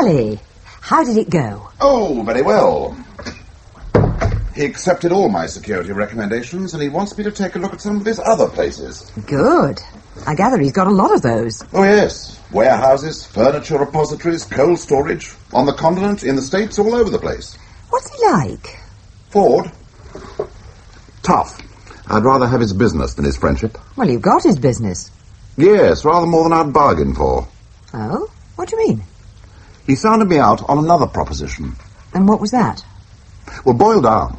Charlie, how did it go? Oh, very well. He accepted all my security recommendations, and he wants me to take a look at some of his other places. Good. I gather he's got a lot of those. Oh, yes. Warehouses, furniture repositories, cold storage. On the continent, in the States, all over the place. What's he like? Ford? Tough. I'd rather have his business than his friendship. Well, you've got his business. Yes, rather more than I'd bargained for. Oh? What do you mean? He sounded me out on another proposition. And what was that? Well, boiled down,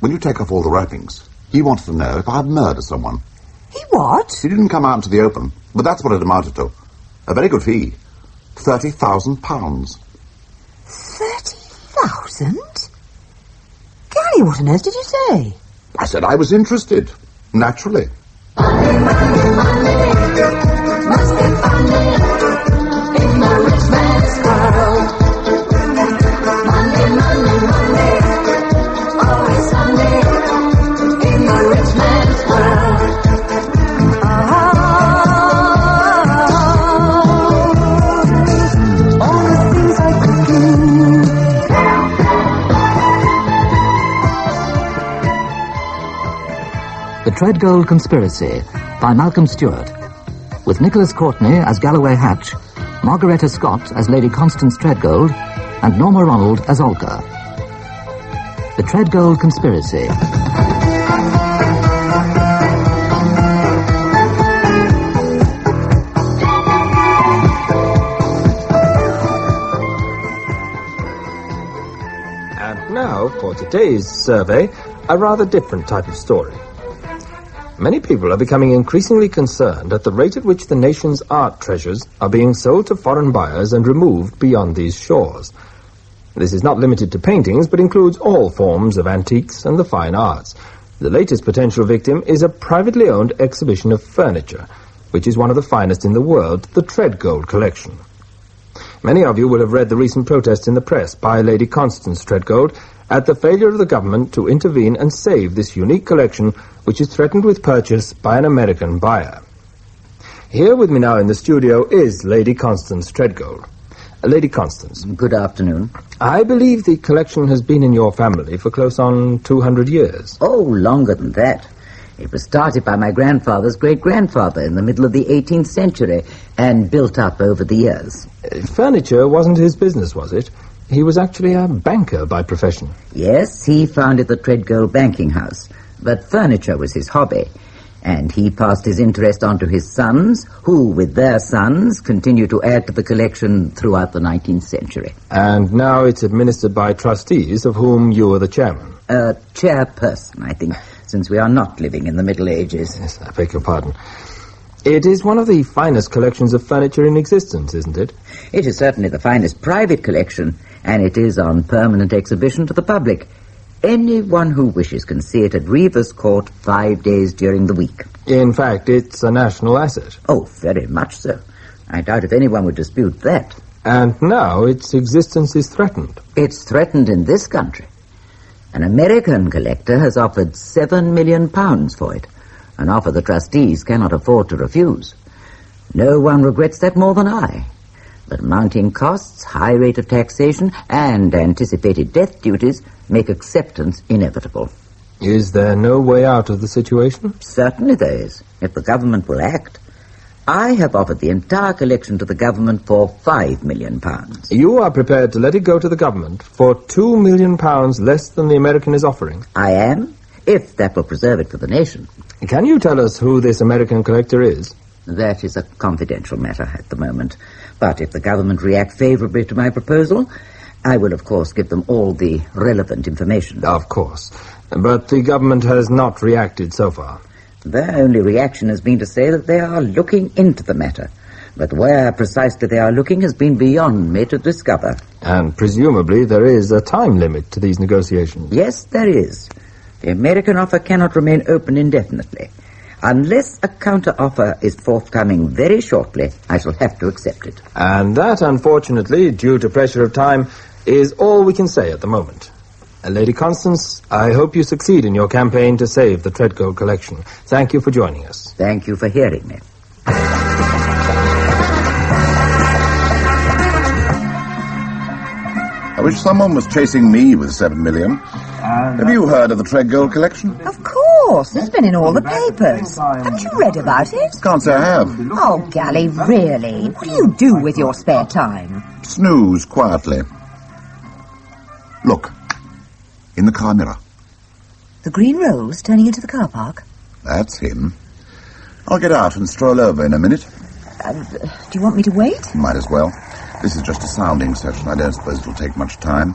when you take off all the wrappings, he wanted to know if I'd murdered someone. He what? He didn't come out into the open, but that's what it amounted to. A very good fee. £30,000. 30,000? Gally, what on earth did you say? I said I was interested. Naturally. Monday, Monday, Monday, must be funny in the rich man's world. Monday, Monday, Monday, always Sunday in the rich man's world. All the things I could do. The Treadgold Conspiracy by Malcolm Stewart, with Nicholas Courtney as Galloway Hatch, Margaretta Scott as Lady Constance Treadgold, and Norma Ronald as Olga. The Treadgold Conspiracy. And now, for today's survey, a rather different type of story. Many people are becoming increasingly concerned at the rate at which the nation's art treasures are being sold to foreign buyers and removed beyond these shores. This is not limited to paintings, but includes all forms of antiques and the fine arts. The latest potential victim is a privately owned exhibition of furniture, which is one of the finest in the world, the Treadgold collection. Many of you will have read the recent protests in the press by Lady Constance Treadgold at the failure of the government to intervene and save this unique collection, which is threatened with purchase by an American buyer. Here with me now in the studio is Lady Constance Treadgold. Lady Constance. Good afternoon. I believe the collection has been in your family for close on 200 years. Oh, longer than that. It was started by my grandfather's great-grandfather in the middle of the 18th century and built up over the years. Furniture wasn't his business, was it? He was actually a banker by profession. Yes, he founded the Treadgold banking house, but furniture was his hobby, and he passed his interest on to his sons, who, with their sons, continue to add to the collection throughout the 19th century. And now it's administered by trustees, of whom you are the chairman. Chairperson, I think, since we are not living in the Middle Ages. Yes, I beg your pardon. It is one of the finest collections of furniture in existence, isn't it? It is certainly the finest private collection, and it is on permanent exhibition to the public. Anyone who wishes can see it at Reeves Court 5 days during the week. In fact, it's a national asset. Oh, very much so. I doubt if anyone would dispute that. And now its existence is threatened. It's threatened in this country. An American collector has offered £7 million for it, an offer the trustees cannot afford to refuse. No one regrets that more than I. But mounting costs, high rate of taxation, and anticipated death duties make acceptance inevitable. Is there no way out of the situation? Certainly there is, if the government will act. I have offered the entire collection to the government for £5 million. You are prepared to let it go to the government for £2 million less than the American is offering? I am, if that will preserve it for the nation. Can you tell us who this American collector is? That is a confidential matter at the moment. But if the government react favorably to my proposal, I will, of course, give them all the relevant information. Of course. But the government has not reacted so far. Their only reaction has been to say that they are looking into the matter. But where precisely they are looking has been beyond me to discover. And presumably there is a time limit to these negotiations. Yes, there is. The American offer cannot remain open indefinitely. Unless a counter-offer is forthcoming very shortly, I shall have to accept it. And that, unfortunately, due to pressure of time, is all we can say at the moment. Lady Constance, I hope you succeed in your campaign to save the Treadgold collection. Thank you for joining us. Thank you for hearing me. I wish someone was chasing me with 7 million. Have you heard of the Treadgold collection? Of course. It's been in all the papers. Haven't you read about it? Can't say I have. Oh, Gally, really? What do you do with your spare time? Snooze quietly. Look. In the car mirror. The green rose turning into the car park? That's him. I'll get out and stroll over in a minute. Do you want me to wait? Might as well. This is just a sounding session. I don't suppose it'll take much time.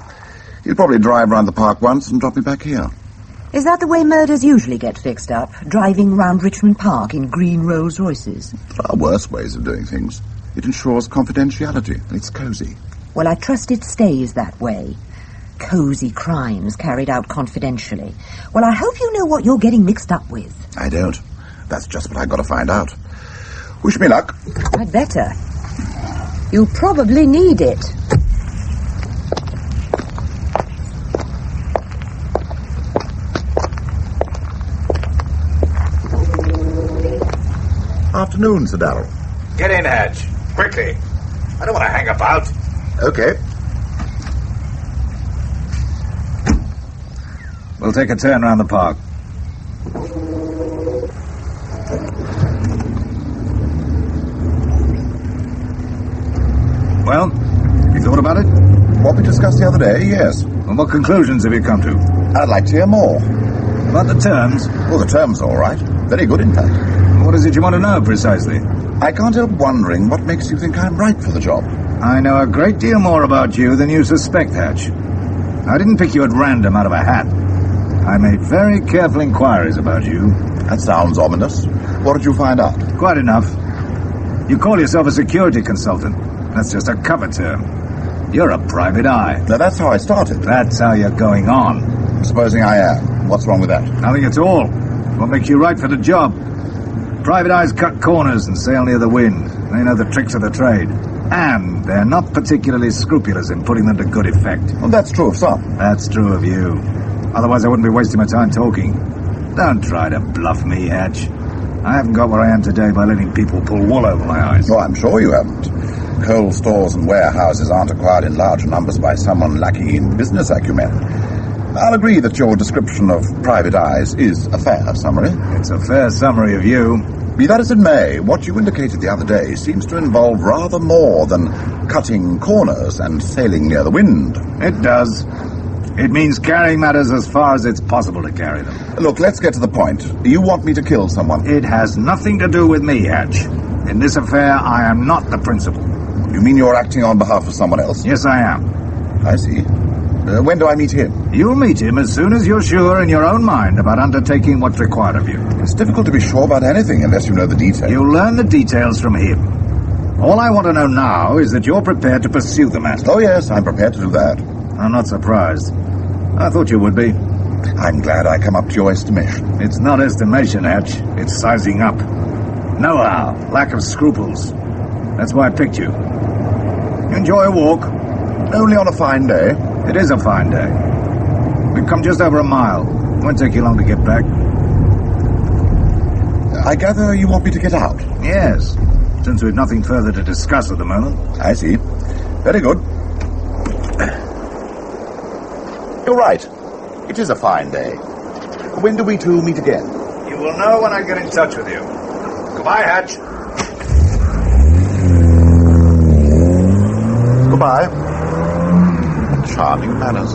He'll probably drive round the park once and drop me back here. Is that the way murders usually get fixed up? Driving round Richmond Park in green Rolls Royces? There are worse ways of doing things. It ensures confidentiality. It's cosy. Well, I trust it stays that way. Cosy crimes carried out confidentially. Well, I hope you know what you're getting mixed up with. I don't. That's just what I've got to find out. Wish me luck. I'd better. You'll probably need it. Afternoon, Sir Daryl. Get in, Hatch. Quickly. I don't want to hang about. Okay. We'll take a turn round the park. Well, you thought about it? What we discussed the other day, yes. And what conclusions have you come to? I'd like to hear more. About the terms? Well, the terms are all right. Very good, in fact. What is it you want to know, precisely? I can't help wondering what makes you think I'm right for the job. I know a great deal more about you than you suspect, Hatch. I didn't pick you at random out of a hat. I made very careful inquiries about you. That sounds ominous. What did you find out? Quite enough. You call yourself a security consultant. That's just a cover term. You're a private eye. Now, that's how I started. That's how you're going on. Supposing I am. What's wrong with that? Nothing at all. What makes you right for the job? Private eyes cut corners and sail near the wind. They know the tricks of the trade. And they're not particularly scrupulous in putting them to good effect. Well, that's true of some. That's true of you. Otherwise I wouldn't be wasting my time talking. Don't try to bluff me, Hatch. I haven't got where I am today by letting people pull wool over my eyes. Oh, I'm sure you haven't. Coal stores and warehouses aren't acquired in large numbers by someone lacking in business acumen. I'll agree that your description of private eyes is a fair summary. It's a fair summary of you. Be that as it may, what you indicated the other day seems to involve rather more than cutting corners and sailing near the wind. It does. It means carrying matters as far as it's possible to carry them. Look, let's get to the point. You want me to kill someone? It has nothing to do with me, Hatch. In this affair, I am not the principal. You mean you're acting on behalf of someone else? Yes, I am. I see. When do I meet him? You'll meet him as soon as you're sure in your own mind about undertaking what's required of you. It's difficult to be sure about anything unless you know the details. You'll learn the details from him. All I want to know now is that you're prepared to pursue the matter. Oh, yes, I'm prepared to do that. I'm not surprised. I thought you would be. I'm glad I come up to your estimation. It's not estimation, Hatch. It's sizing up. Know-how, lack of scruples. That's why I picked you. Enjoy a walk. Only on a fine day. It is a fine day. We've come just over a mile. Won't take you long to get back. I gather you want me to get out? Yes, since we've nothing further to discuss at the moment. I see. Very good. You're right. It is a fine day. When do we two meet again? You will know when I get in touch with you. Goodbye, Hatch. Goodbye. Charming manners.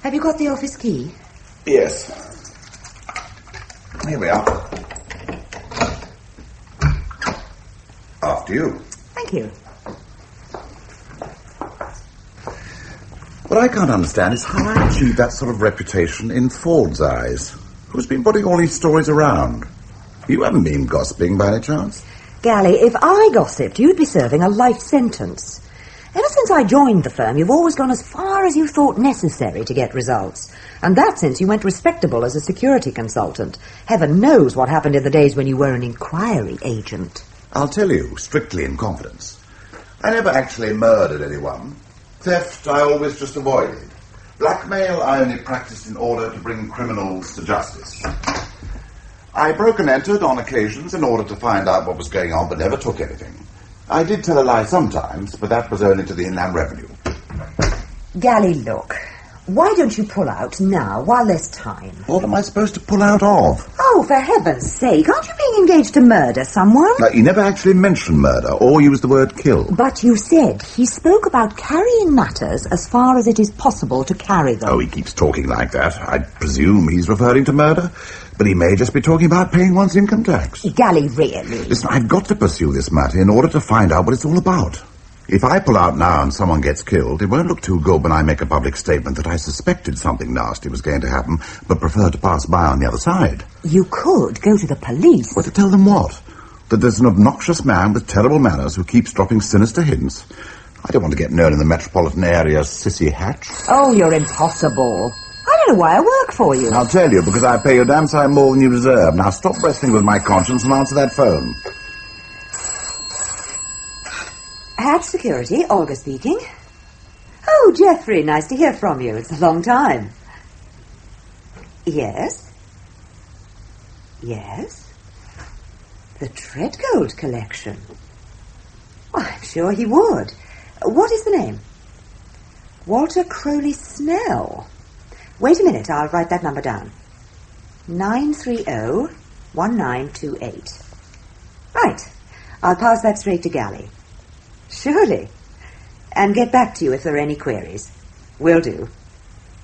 Have you got the office key? Yes. Here we are. After you. Thank you. What I can't understand is how I achieved that sort of reputation in Ford's eyes. Who's been putting all these stories around? You haven't been gossiping by any chance? Gally, if I gossiped, you'd be serving a life sentence. Ever since I joined the firm, you've always gone as far as you thought necessary to get results. And that since you went respectable as a security consultant. Heaven knows what happened in the days when you were an inquiry agent. I'll tell you, strictly in confidence. I never actually murdered anyone. Theft I always just avoided. Blackmail I only practiced in order to bring criminals to justice. I broke and entered on occasions in order to find out what was going on, but never took anything. I did tell a lie sometimes, but that was only to the Inland Revenue. Gally, look. Why don't you pull out now, while there's time? What am I supposed to pull out of? Oh, for heaven's sake, aren't you being engaged to murder someone? Now, he never actually mentioned murder, or used the word kill. But you said he spoke about carrying matters as far as it is possible to carry them. Oh, he keeps talking like that. I presume he's referring to murder, but he may just be talking about paying one's income tax. Gally, really? Listen, I've got to pursue this matter in order to find out what it's all about. If I pull out now and someone gets killed, it won't look too good when I make a public statement that I suspected something nasty was going to happen, but preferred to pass by on the other side. You could go to the police. Well, to tell them what? That there's an obnoxious man with terrible manners who keeps dropping sinister hints. I don't want to get known in the metropolitan area as Sissy Hatch. Oh, you're impossible. I don't know why I work for you. I'll tell you, because I pay you a damn sight more than you deserve. Now stop wrestling with my conscience and answer that phone. Hatch Security, Olga speaking. Oh, Geoffrey, nice to hear from you. It's a long time. Yes? Yes? The Treadgold collection. Oh, I'm sure he would. What is the name? Walter Crowley Snell. Wait a minute, I'll write that number down. 930-1928. Right. I'll pass that straight to Gally. Surely. And get back to you if there are any queries. Will do.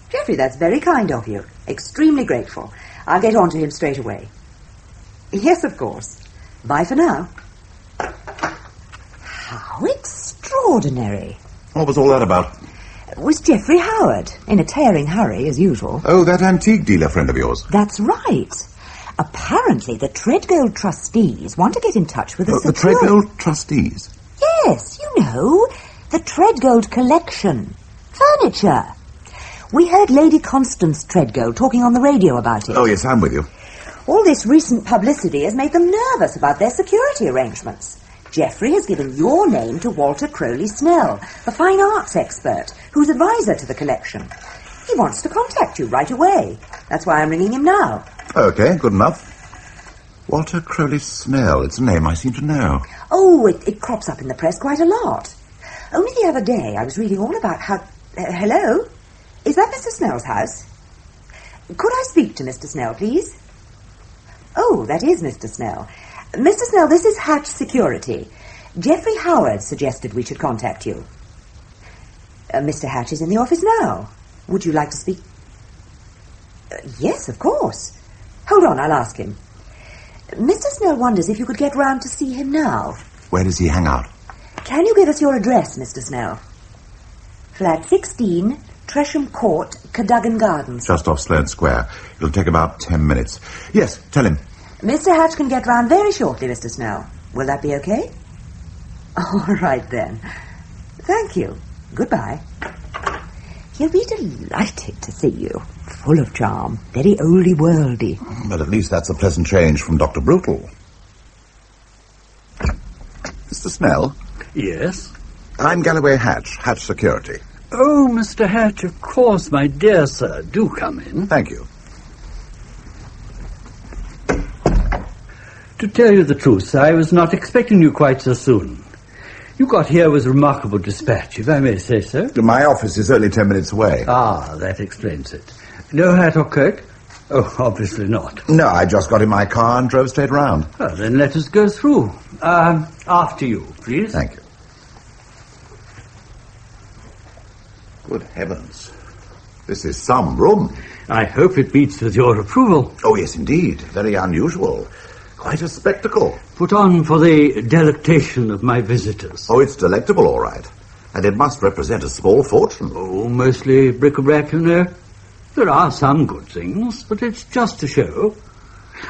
Geoffrey, that's very kind of you. Extremely grateful. I'll get on to him straight away. Yes, of course. Bye for now. How extraordinary. What was all that about? Was Geoffrey Howard, in a tearing hurry, as usual. Oh, that antique dealer friend of yours. That's right. Apparently the Treadgold trustees want to get in touch with us. The Treadgold trustees? Yes, you know, the Treadgold collection. Furniture. We heard Lady Constance Treadgold talking on the radio about it. Oh, yes, I'm with you. All this recent publicity has made them nervous about their security arrangements. Geoffrey has given your name to Walter Crowley Snell, the fine arts expert, who's advisor to the collection. He wants to contact you right away. That's why I'm ringing him now. Okay, good enough. Walter Crowley Snell, it's a name I seem to know. Oh, it crops up in the press quite a lot. Only the other day I was reading all about how... hello? Is that Mr. Snell's house? Could I speak to Mr. Snell, please? Oh, that is Mr. Snell. Mr. Snell, this is Hatch Security. Geoffrey Howard suggested we should contact you. Mr. Hatch is in the office now. Would you like to speak? Yes, of course. Hold on, I'll ask him. Mr. Snell wonders if you could get round to see him now. Where does he hang out? Can you give us your address, Mr. Snell? Flat 16, Tresham Court, Cadogan Gardens. Just off Sloane Square. It'll take about 10 minutes. Yes, tell him. Mr. Hatch can get round very shortly, Mr. Snell. Will that be okay? All right, then. Thank you. Goodbye. He'll be delighted to see you. Full of charm. Very oldie-worldy. But at least that's a pleasant change from Dr. Brutal. Mr. Snell? Yes? I'm Galloway Hatch, Hatch Security. Oh, Mr. Hatch, of course, my dear sir. Do come in. Thank you. To tell you the truth, I was not expecting you quite so soon. You got here with remarkable dispatch, if I may say so. My office is only 10 minutes away. Ah, that explains it. No hat or coat? Oh, obviously not. No, I just got in my car and drove straight round. Well, then let us go through. After you, please. Thank you. Good heavens. This is some room. I hope it meets with your approval. Oh, yes, indeed. Very unusual. Quite a spectacle. Put on for the delectation of my visitors. Oh, it's delectable, all right. And it must represent a small fortune. Oh, mostly bric-a-brac, you know. There are some good things, but it's just a show.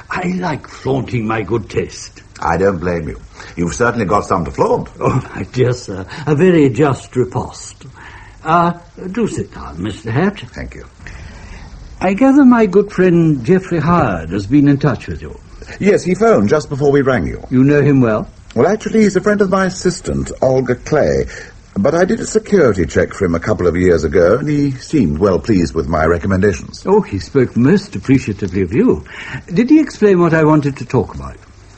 I like flaunting my good taste. I don't blame you. You've certainly got some to flaunt. Oh, my dear sir, a very just riposte. Do sit down, Mr. Hatch. Thank you. I gather my good friend Geoffrey Howard has been in touch with you. Yes, he phoned just before we rang you. You know him well? Well, actually, he's a friend of my assistant, Olga Clay. But I did a security check for him a couple of years ago, and he seemed well pleased with my recommendations. Oh, he spoke most appreciatively of you. Did he explain what I wanted to talk about?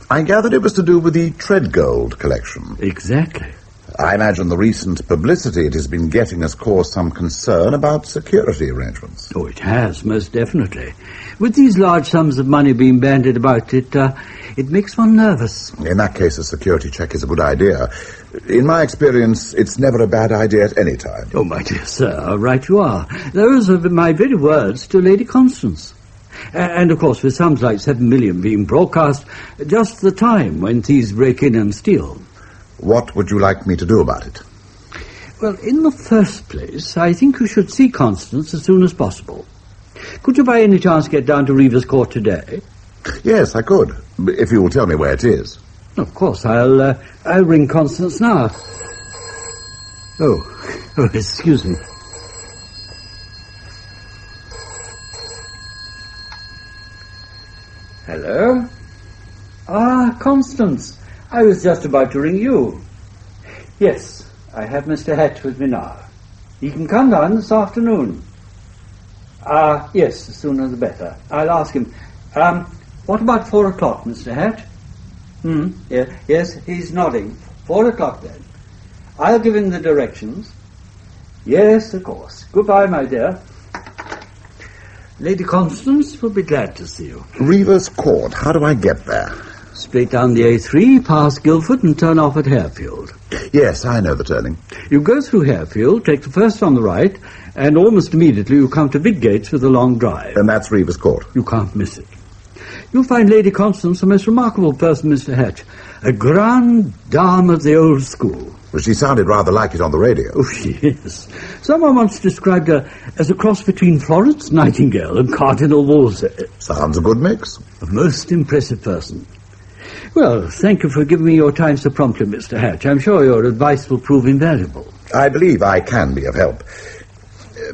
I gathered it was to do with the Treadgold collection. Exactly. I imagine the recent publicity it has been getting has caused some concern about security arrangements. Oh, it has, most definitely. With these large sums of money being bandied about, it makes one nervous. In that case, a security check is a good idea. In my experience, it's never a bad idea at any time. Oh, my dear sir, right you are. Those are my very words to Lady Constance. And, of course, with sums like 7 million being broadcast, just the time when thieves break in and steal. What would you like me to do about it? Well, in the first place, I think you should see Constance as soon as possible. Could you by any chance get down to Reeves Court today? Yes, I could, if you will tell me where it is. Of course, I'll ring Constance now. Oh, excuse me. Hello? Ah, Constance. I was just about to ring you. Yes, I have Mr. Hatch with me now. He can come down this afternoon. Yes, the sooner the better. I'll ask him. What about 4 o'clock, Mr. Hatch? Yeah, yes, he's nodding. 4 o'clock then. I'll give him the directions. Yes, of course. Goodbye, my dear. Lady Constance will be glad to see you. Reeves Court, how do I get there? Straight down the A3, past Guildford, and turn off at Harefield. Yes, I know the turning. You go through Harefield, take the first on the right, and almost immediately you come to Big Gates with a long drive. And that's Reeves Court. You can't miss it. You'll find Lady Constance a most remarkable person, Mr. Hatch. A grande dame of the old school. Well, she sounded rather like it on the radio. Oh, she is. Someone once described her as a cross between Florence Nightingale and Cardinal Wolsey. Sounds a good mix. A most impressive person. Well, thank you for giving me your time so promptly, Mr. Hatch. I'm sure your advice will prove invaluable. I believe I can be of help.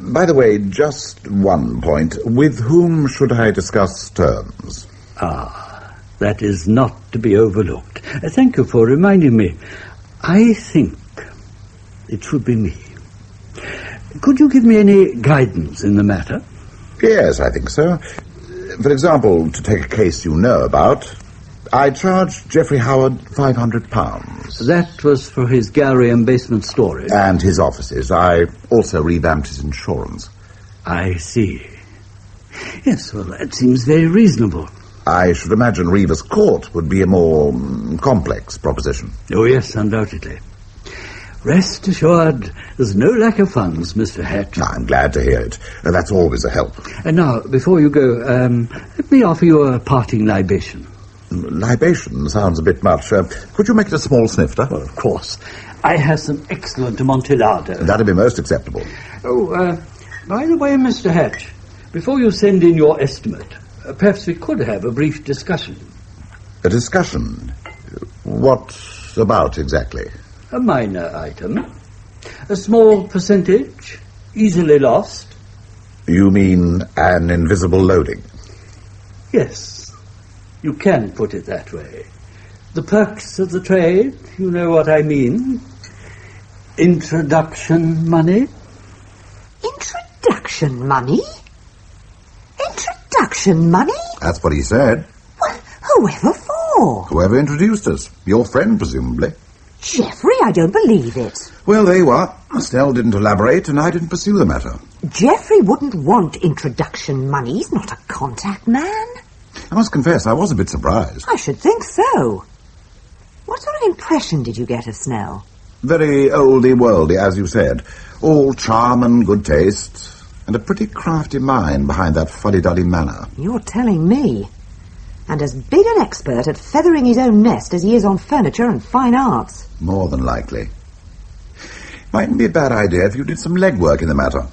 By the way, just one point. With whom should I discuss terms? That is not to be overlooked. Thank you for reminding me. I think it should be me. Could you give me any guidance in the matter? Yes, I think so. For example, to take a case you know about, I charged Geoffrey Howard £500. That was for his gallery and basement storage. And his offices. I also revamped his insurance. I see. Yes, well, that seems very reasonable. I should imagine Reeves Court would be a more complex proposition. Oh, yes, undoubtedly. Rest assured, there's no lack of funds, Mr. Hatch. I'm glad to hear it. That's always a help. And now, before you go, let me offer you a parting libation. Libation sounds a bit much. Could you make it a small snifter? Well, of course. I have some excellent Amontillado. That'd be most acceptable. Oh, by the way, Mr. Hatch, before you send in your estimate, perhaps we could have a brief discussion. A discussion? What about exactly? A minor item. A small percentage, easily lost. You mean an invisible loading? Yes, you can put it that way. The perks of the trade, you know what I mean. Introduction money. Introduction money? Introduction money? That's what he said. Well, whoever for? Whoever introduced us. Your friend, presumably. Geoffrey, I don't believe it. Well, there you are. Snell didn't elaborate, and I didn't pursue the matter. Geoffrey wouldn't want introduction money. He's not a contact man. I must confess, I was a bit surprised. I should think so. What sort of impression did you get of Snell? Very oldie-worldy, as you said. All charm and good taste, and a pretty crafty mind behind that fuddy-duddy manner. You're telling me. And as big an expert at feathering his own nest as he is on furniture and fine arts. More than likely. Mightn't be a bad idea if you did some legwork in the matter.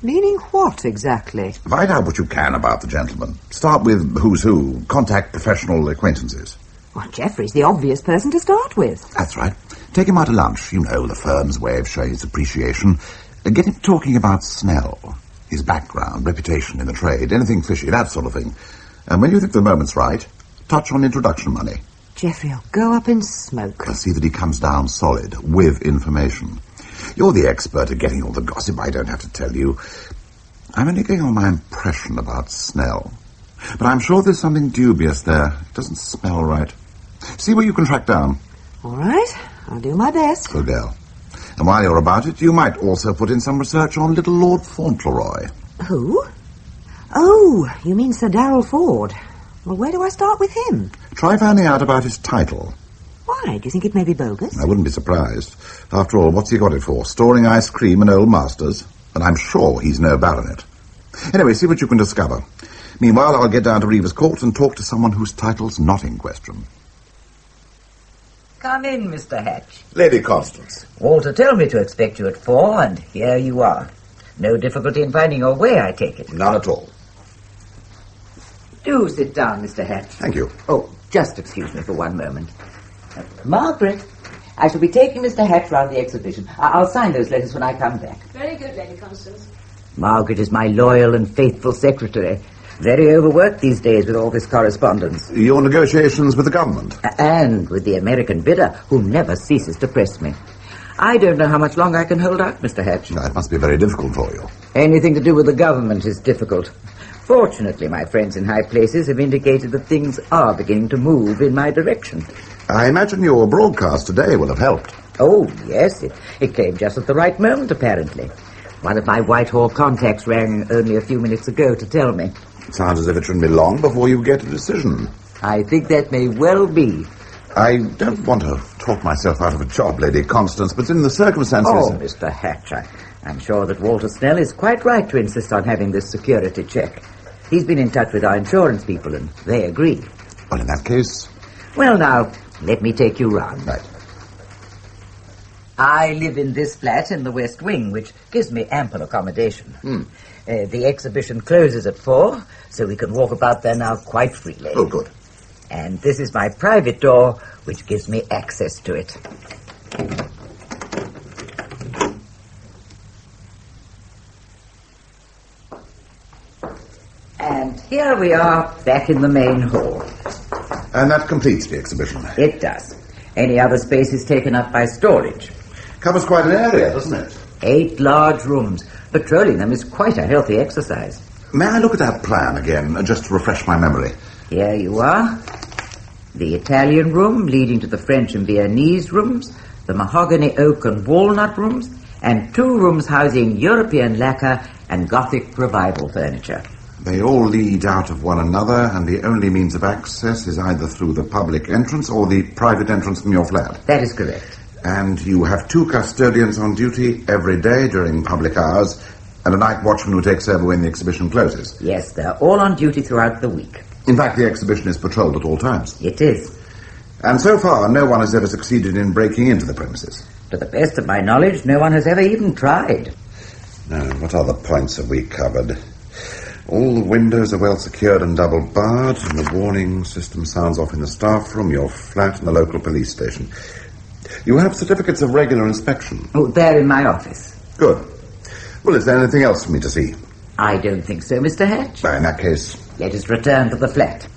Meaning what, exactly? Find out what you can about the gentleman. Start with who's who. Contact professional acquaintances. Well, Geoffrey's the obvious person to start with. That's right. Take him out to lunch. You know, the firm's way of showing its appreciation. Get him talking about Snell. His background, reputation in the trade, anything fishy, that sort of thing. And when you think the moment's right, touch on introduction money. Geoffrey'll go up in smoke. See that he comes down solid, with information. You're the expert at getting all the gossip. I don't have to tell you. I'm only going on my impression about Snell. But I'm sure there's something dubious there. It doesn't smell right. See what you can track down. All right. I'll do my best. Good girl. And while you're about it, you might also put in some research on little Lord Fauntleroy. Who? Oh, you mean Sir Daryl Ford. Well, where do I start with him? Try finding out about his title. Why? Do you think it may be bogus? I wouldn't be surprised. After all, what's he got it for? Storing ice cream and old masters? And I'm sure he's no baronet. Anyway, see what you can discover. Meanwhile, I'll get down to Reeves Court and talk to someone whose title's not in question. Come in, Mr. Hatch. Lady Constance. Walter told me to expect you at 4, and here you are. No difficulty in finding your way, I take it. None at all. Do sit down, Mr. Hatch. Thank you. Oh, just excuse me for one moment. Margaret, I shall be taking Mr. Hatch round the exhibition. I'll sign those letters when I come back. Very good, Lady Constance. Margaret is my loyal and faithful secretary. Very overworked these days with all this correspondence. Your negotiations with the government? And with the American bidder, who never ceases to press me. I don't know how much longer I can hold out, Mr. Hatch. That must be very difficult for you. Anything to do with the government is difficult. Fortunately, my friends in high places have indicated that things are beginning to move in my direction. I imagine your broadcast today will have helped. Oh, yes. It came just at the right moment, apparently. One of my Whitehall contacts rang only a few minutes ago to tell me. Sounds as if it shouldn't be long before you get a decision. I think that may well be. I don't want to talk myself out of a job, Lady Constance, but in the circumstances... Oh, Mr. Hatch, I'm sure that Walter Snell is quite right to insist on having this security check. He's been in touch with our insurance people, and they agree. Well, in that case... Well, now, let me take you round. Right. I live in this flat in the West Wing, which gives me ample accommodation. The exhibition closes at 4, so we can walk about there now quite freely. Oh, good. And this is my private door, which gives me access to it. And here we are, back in the main hall. And that completes the exhibition. It does. Any other space is taken up by storage. Covers quite an area, doesn't it? 8 large rooms. Patrolling them is quite a healthy exercise. May I look at that plan again, just to refresh my memory? Here you are. The Italian room leading to the French and Viennese rooms, the mahogany, oak and walnut rooms, and 2 rooms housing European lacquer and Gothic revival furniture. They all lead out of one another, and the only means of access is either through the public entrance or the private entrance from your flat. That is correct. And you have 2 custodians on duty every day during public hours, and a night watchman who takes over when the exhibition closes. Yes, they're all on duty throughout the week. In fact, the exhibition is patrolled at all times. It is. And so far, no one has ever succeeded in breaking into the premises. To the best of my knowledge, no one has ever even tried. Now, what other points have we covered? All the windows are well secured and double barred, and the warning system sounds off in the staff room, your flat, and the local police station. You have certificates of regular inspection. Oh, they're in my office. Good. Well, is there anything else for me to see? I don't think so, Mr. Hatch. In that case... Let us return to the flat.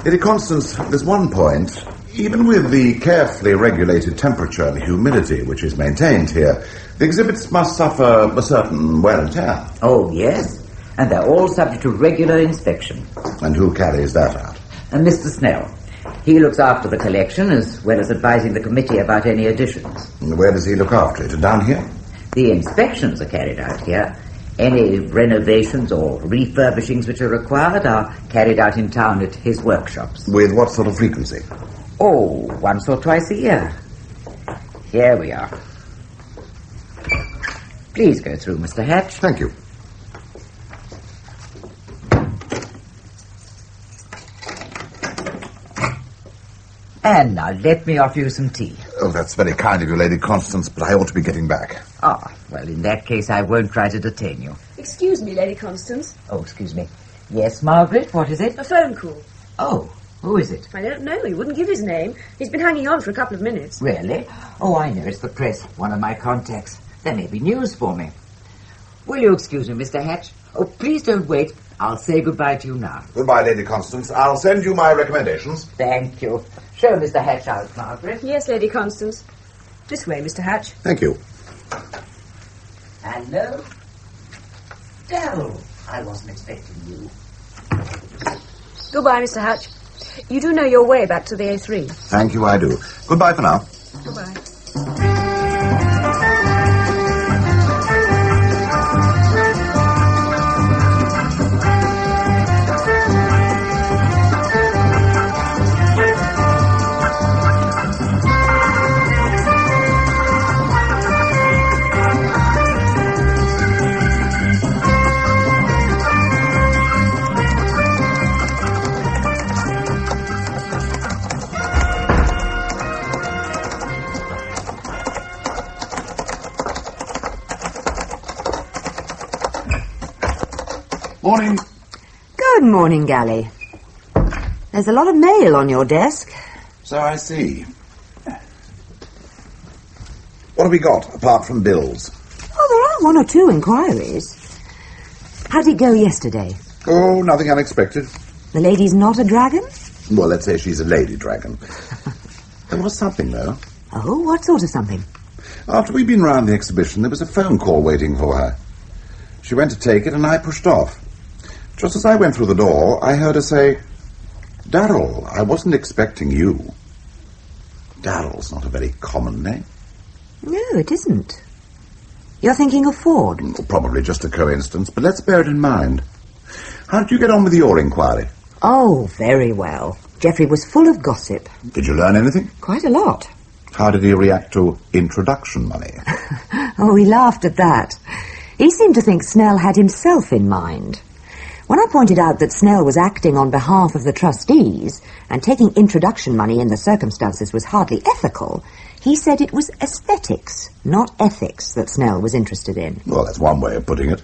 Lady Constance, there's one point. Even with the carefully regulated temperature and humidity which is maintained here, the exhibits must suffer a certain wear and tear. Oh, yes. And they're all subject to regular inspection. And who carries that out? And Mr. Snell. He looks after the collection as well as advising the committee about any additions. And where does he look after it? Down here? The inspections are carried out here. Any renovations or refurbishings which are required are carried out in town at his workshops. With what sort of frequency? Oh, once or twice a year. Here we are. Please go through, Mr. Hatch. Thank you. And now let me offer you some tea. Oh, that's very kind of you, Lady Constance, but I ought to be getting back. Ah, well, in that case, I won't try to detain you. Excuse me, Lady Constance. Oh, excuse me. Yes, Margaret, what is it? A phone call. Oh, who is it? I don't know. He wouldn't give his name. He's been hanging on for a couple of minutes. Really? Oh, I know. It's the press. One of my contacts. There may be news for me. Will you excuse me, Mr. Hatch? Oh, please don't wait. I'll say goodbye to you now. Goodbye, Lady Constance. I'll send you my recommendations. Thank you. Show Mr. Hatch out, Margaret. Yes, Lady Constance. This way, Mr. Hatch. Thank you. Hello? Daryl, I wasn't expecting you. Goodbye, Mr. Hatch. You do know your way back to the A3. Thank you, I do. Goodbye for now. Goodbye. Morning. Good morning, Gally. There's a lot of mail on your desk. So I see. What have we got, apart from bills? Oh, there are one or two inquiries. How did it go yesterday? Oh, nothing unexpected. The lady's not a dragon? Well, let's say she's a lady dragon. There was something, though. Oh, what sort of something? After we'd been round the exhibition, there was a phone call waiting for her. She went to take it, and I pushed off. Just as I went through the door, I heard her say, "Daryl, I wasn't expecting you." Daryl's not a very common name. No, it isn't. You're thinking of Ford? Probably just a coincidence, but let's bear it in mind. How did you get on with your inquiry? Oh, very well. Geoffrey was full of gossip. Did you learn anything? Quite a lot. How did he react to introduction money? Oh, he laughed at that. He seemed to think Snell had himself in mind. When I pointed out that Snell was acting on behalf of the trustees and taking introduction money in the circumstances was hardly ethical, he said it was aesthetics, not ethics, that Snell was interested in. Well, that's one way of putting it.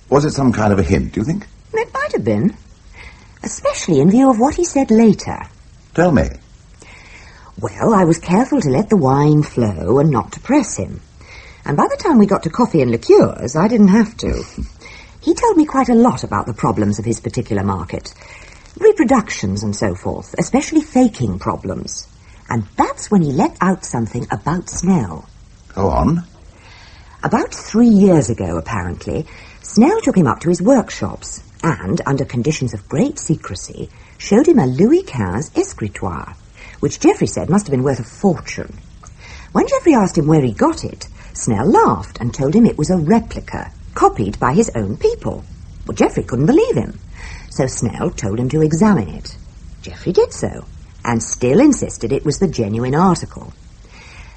Was it some kind of a hint, do you think? It might have been, especially in view of what he said later. Tell me. Well, I was careful to let the wine flow and not to press him. And by the time we got to coffee and liqueurs, I didn't have to. He told me quite a lot about the problems of his particular market. Reproductions and so forth, especially faking problems. And that's when he let out something about Snell. Go on. About 3 years ago, apparently, Snell took him up to his workshops and, under conditions of great secrecy, showed him a Louis XV escritoire, which Geoffrey said must have been worth a fortune. When Geoffrey asked him where he got it, Snell laughed and told him it was a replica, copied by his own people. But Geoffrey couldn't believe him, so Snell told him to examine it. Geoffrey did so, and still insisted it was the genuine article.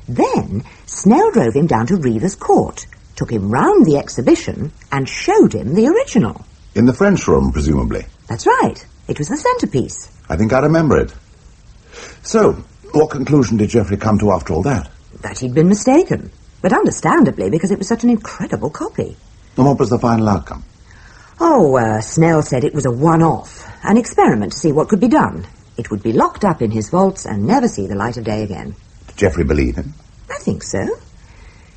Then Snell drove him down to Reaver's Court, took him round the exhibition, and showed him the original. In the French room, presumably. That's right. It was the centrepiece. I think I remember it. So, what conclusion did Geoffrey come to after all that? That he'd been mistaken, but understandably, because it was such an incredible copy. And what was the final outcome? Oh, Snell said it was a one-off, an experiment to see what could be done. It would be locked up in his vaults and never see the light of day again. Did Geoffrey believe him? I think so.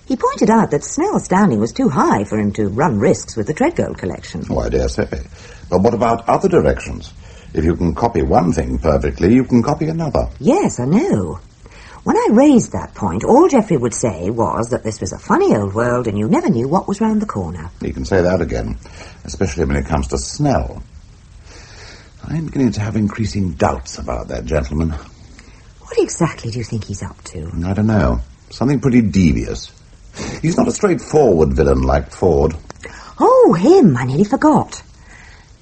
He pointed out that Snell's standing was too high for him to run risks with the Treadgold collection. Oh, I dare say. But what about other directions? If you can copy one thing perfectly, you can copy another. Yes, I know. When I raised that point, all Geoffrey would say was that this was a funny old world and you never knew what was round the corner. You can say that again, especially when it comes to Snell. I'm beginning to have increasing doubts about that gentleman. What exactly do you think he's up to? I don't know. Something pretty devious. He's not a straightforward villain like Ford. Oh, him! I nearly forgot.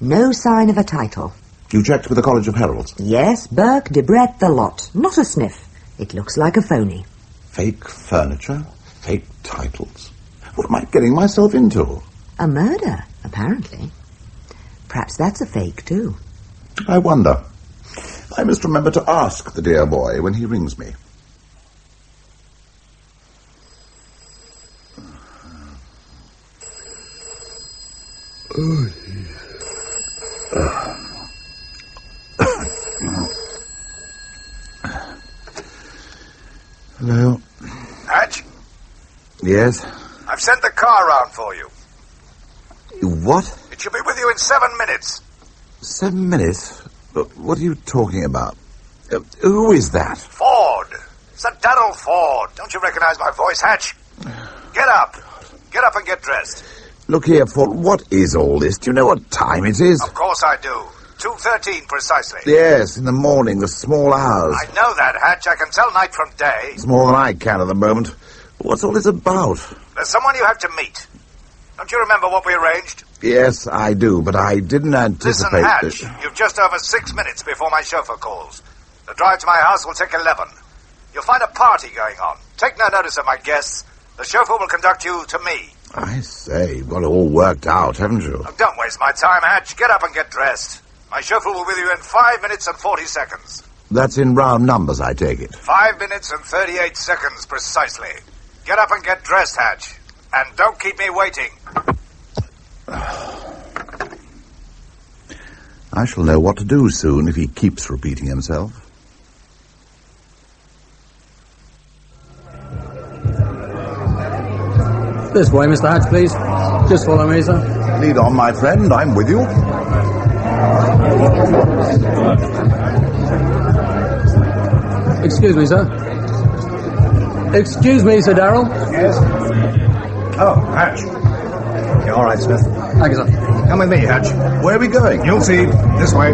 No sign of a title. You checked with the College of Heralds? Yes, Burke, Debrett, the lot. Not a sniff. It looks like a phony. Fake furniture? Fake titles? What am I getting myself into? A murder, apparently. Perhaps that's a fake, too. I wonder. I must remember to ask the dear boy when he rings me. Hello. Hatch, Yes? I've sent the car round for you. What? It should be with you in 7 minutes. 7 minutes? What are you talking about? Who is that? Ford. Sir Daryl Ford. Don't you recognize my voice, Hatch? Get up. Get up and get dressed. Look here, Ford, what is all this? Do you know what time it is? Of course I do. 2:13 precisely. Yes, in the morning, the small hours. I know that, Hatch. I can tell night from day. It's more than I can at the moment. What's all this about? There's someone you have to meet. Don't you remember what we arranged? Yes, I do, but I didn't anticipate... Listen, Hatch, you've just over 6 minutes before my chauffeur calls. The drive to my house will take 11. You'll find a party going on. Take no notice of my guests. The chauffeur will conduct you to me. I say, you've got it all worked out, haven't you? Oh, don't waste my time, Hatch. Get up and get dressed. My chauffeur will be with you in 5 minutes and 40 seconds. That's in round numbers, I take it. 5 minutes and 38 seconds precisely. Get up and get dressed, Hatch. And don't keep me waiting. I shall know what to do soon if he keeps repeating himself. This way, Mr. Hatch, please. Just follow me, sir. Lead on, my friend. I'm with you. Excuse me, sir. Excuse me, Sir Daryl. Yes? Oh, Hatch. You all right, Smith? Thank you, sir. Come with me, Hatch. Where are we going? You'll see. This way.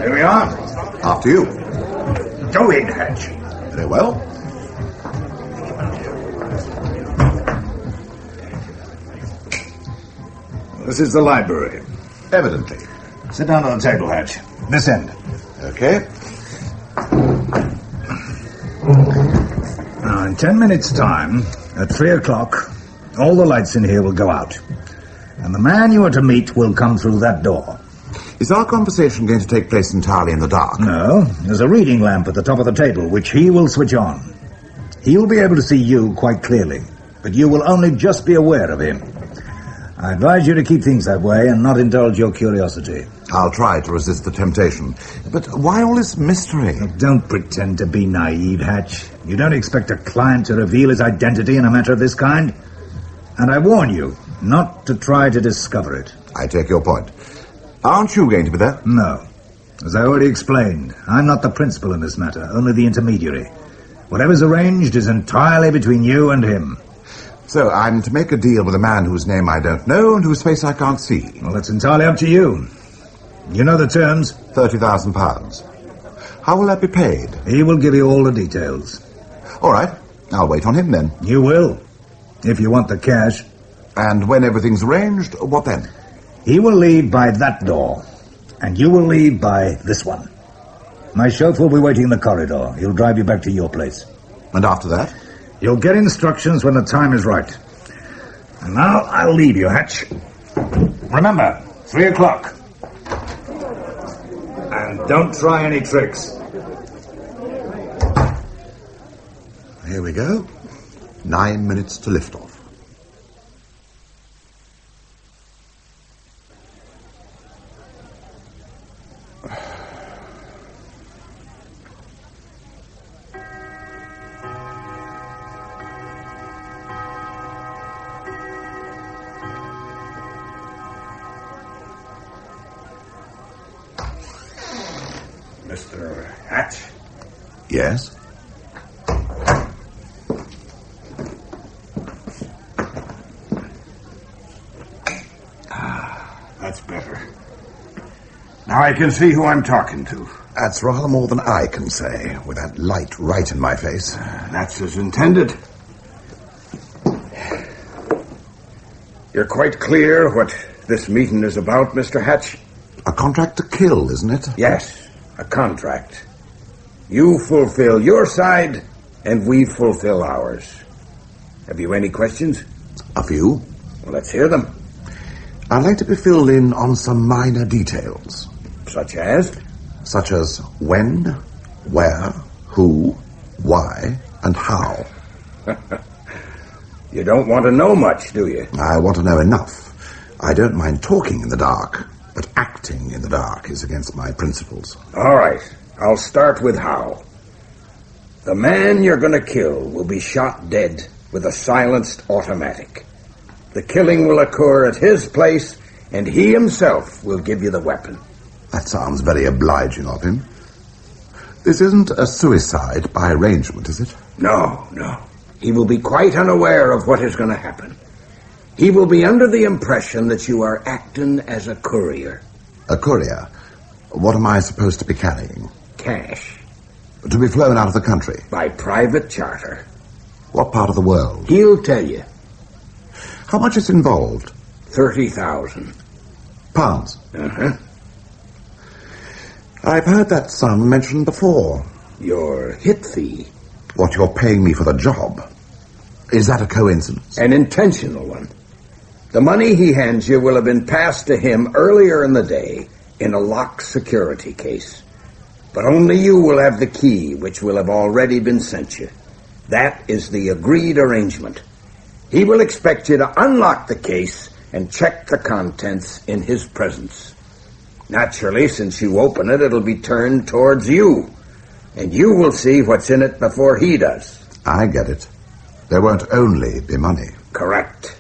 Here we are. After you. Go in, Hatch. Very well. This is the library. Evidently. Sit down on the table, Hatch. This end. Okay. Now, in 10 minutes' time, at 3 o'clock, all the lights in here will go out. And the man you are to meet will come through that door. Is our conversation going to take place entirely in the dark? No, there's a reading lamp at the top of the table, which he will switch on. He will be able to see you quite clearly, but you will only just be aware of him. I advise you to keep things that way and not indulge your curiosity. I'll try to resist the temptation. But why all this mystery? Don't pretend to be naive, Hatch. You don't expect a client to reveal his identity in a matter of this kind. And I warn you not to try to discover it. I take your point. Aren't you going to be there? No. As I already explained, I'm not the principal in this matter, only the intermediary. Whatever's arranged is entirely between you and him. So I'm to make a deal with a man whose name I don't know and whose face I can't see. Well, it's entirely up to you. You know the terms? £30,000. How will that be paid? He will give you all the details. All right. I'll wait on him then. You will, if you want the cash. And when everything's arranged, what then? He will leave by that door, and you will leave by this one. My chauffeur will be waiting in the corridor. He'll drive you back to your place. And after that? You'll get instructions when the time is right. And now I'll leave you, Hatch. Remember, 3 o'clock. And don't try any tricks. Here we go. 9 minutes to lift off. Mr. Hatch? Yes? That's better. Now I can see who I'm talking to. That's rather more than I can say, with that light right in my face. That's as intended. You're quite clear what this meeting is about, Mr. Hatch? A contract to kill, isn't it? Yes, a contract. You fulfill your side, and we fulfill ours. Have you any questions? A few. Well, let's hear them. I'd like to be filled in on some minor details. Such as? Such as when, where, who, why, and how. You don't want to know much, do you? I want to know enough. I don't mind talking in the dark, but acting in the dark is against my principles. All right, I'll start with how. The man you're going to kill will be shot dead with a silenced automatic. The killing will occur at his place, and he himself will give you the weapon. That sounds very obliging of him. This isn't a suicide by arrangement, is it? No. He will be quite unaware of what is going to happen. He will be under the impression that you are acting as a courier. A courier? What am I supposed to be carrying? Cash. To be flown out of the country? By private charter. What part of the world? He'll tell you. How much is involved? 30,000. Pounds? Uh-huh. I've heard that sum mentioned before. Your hit fee. What you're paying me for the job. Is that a coincidence? An intentional one. The money he hands you will have been passed to him earlier in the day in a locked security case. But only you will have the key, which will have already been sent you. That is the agreed arrangement. He will expect you to unlock the case and check the contents in his presence. Naturally, since you open it, it'll be turned towards you. And you will see what's in it before he does. I get it. There won't only be money. Correct.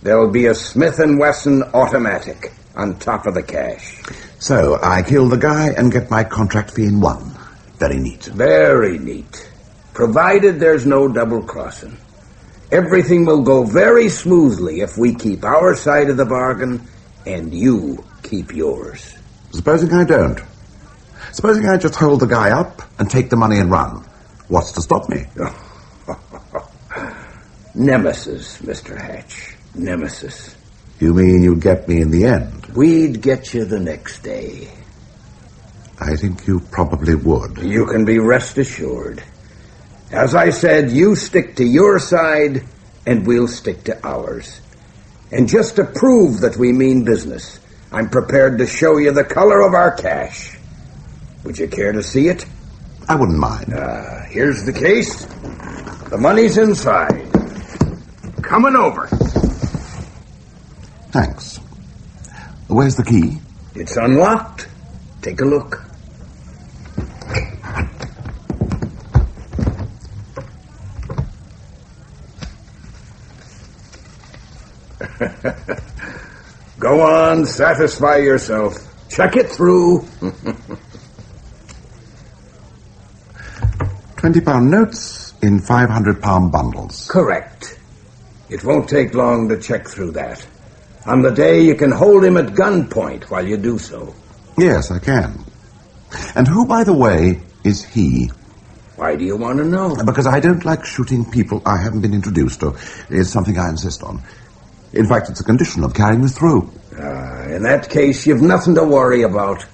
There'll be a Smith & Wesson automatic on top of the cash. So, I kill the guy and get my contract fee in one. Very neat. Very neat. Provided there's no double-crossing. Everything will go very smoothly if we keep our side of the bargain and you keep yours. Supposing I don't? Supposing I just hold the guy up and take the money and run? What's to stop me? Nemesis, Mr. Hatch. Nemesis. You mean you'd get me in the end? We'd get you the next day. I think you probably would. You can be rest assured. As I said, you stick to your side, and we'll stick to ours. And just to prove that we mean business, I'm prepared to show you the color of our cash. Would you care to see it? I wouldn't mind. Here's the case. The money's inside. Coming over. Thanks. Where's the key? It's unlocked. Take a look. Go on, satisfy yourself. Check it through. £20 notes in £500 bundles. Correct. It won't take long to check through that. On the day, you can hold him at gunpoint while you do so. Yes, I can. And who, by the way, is he? Why do you want to know? Because I don't like shooting people I haven't been introduced to. It's something I insist on. In fact, it's a condition of carrying this through. In that case, you've nothing to worry about.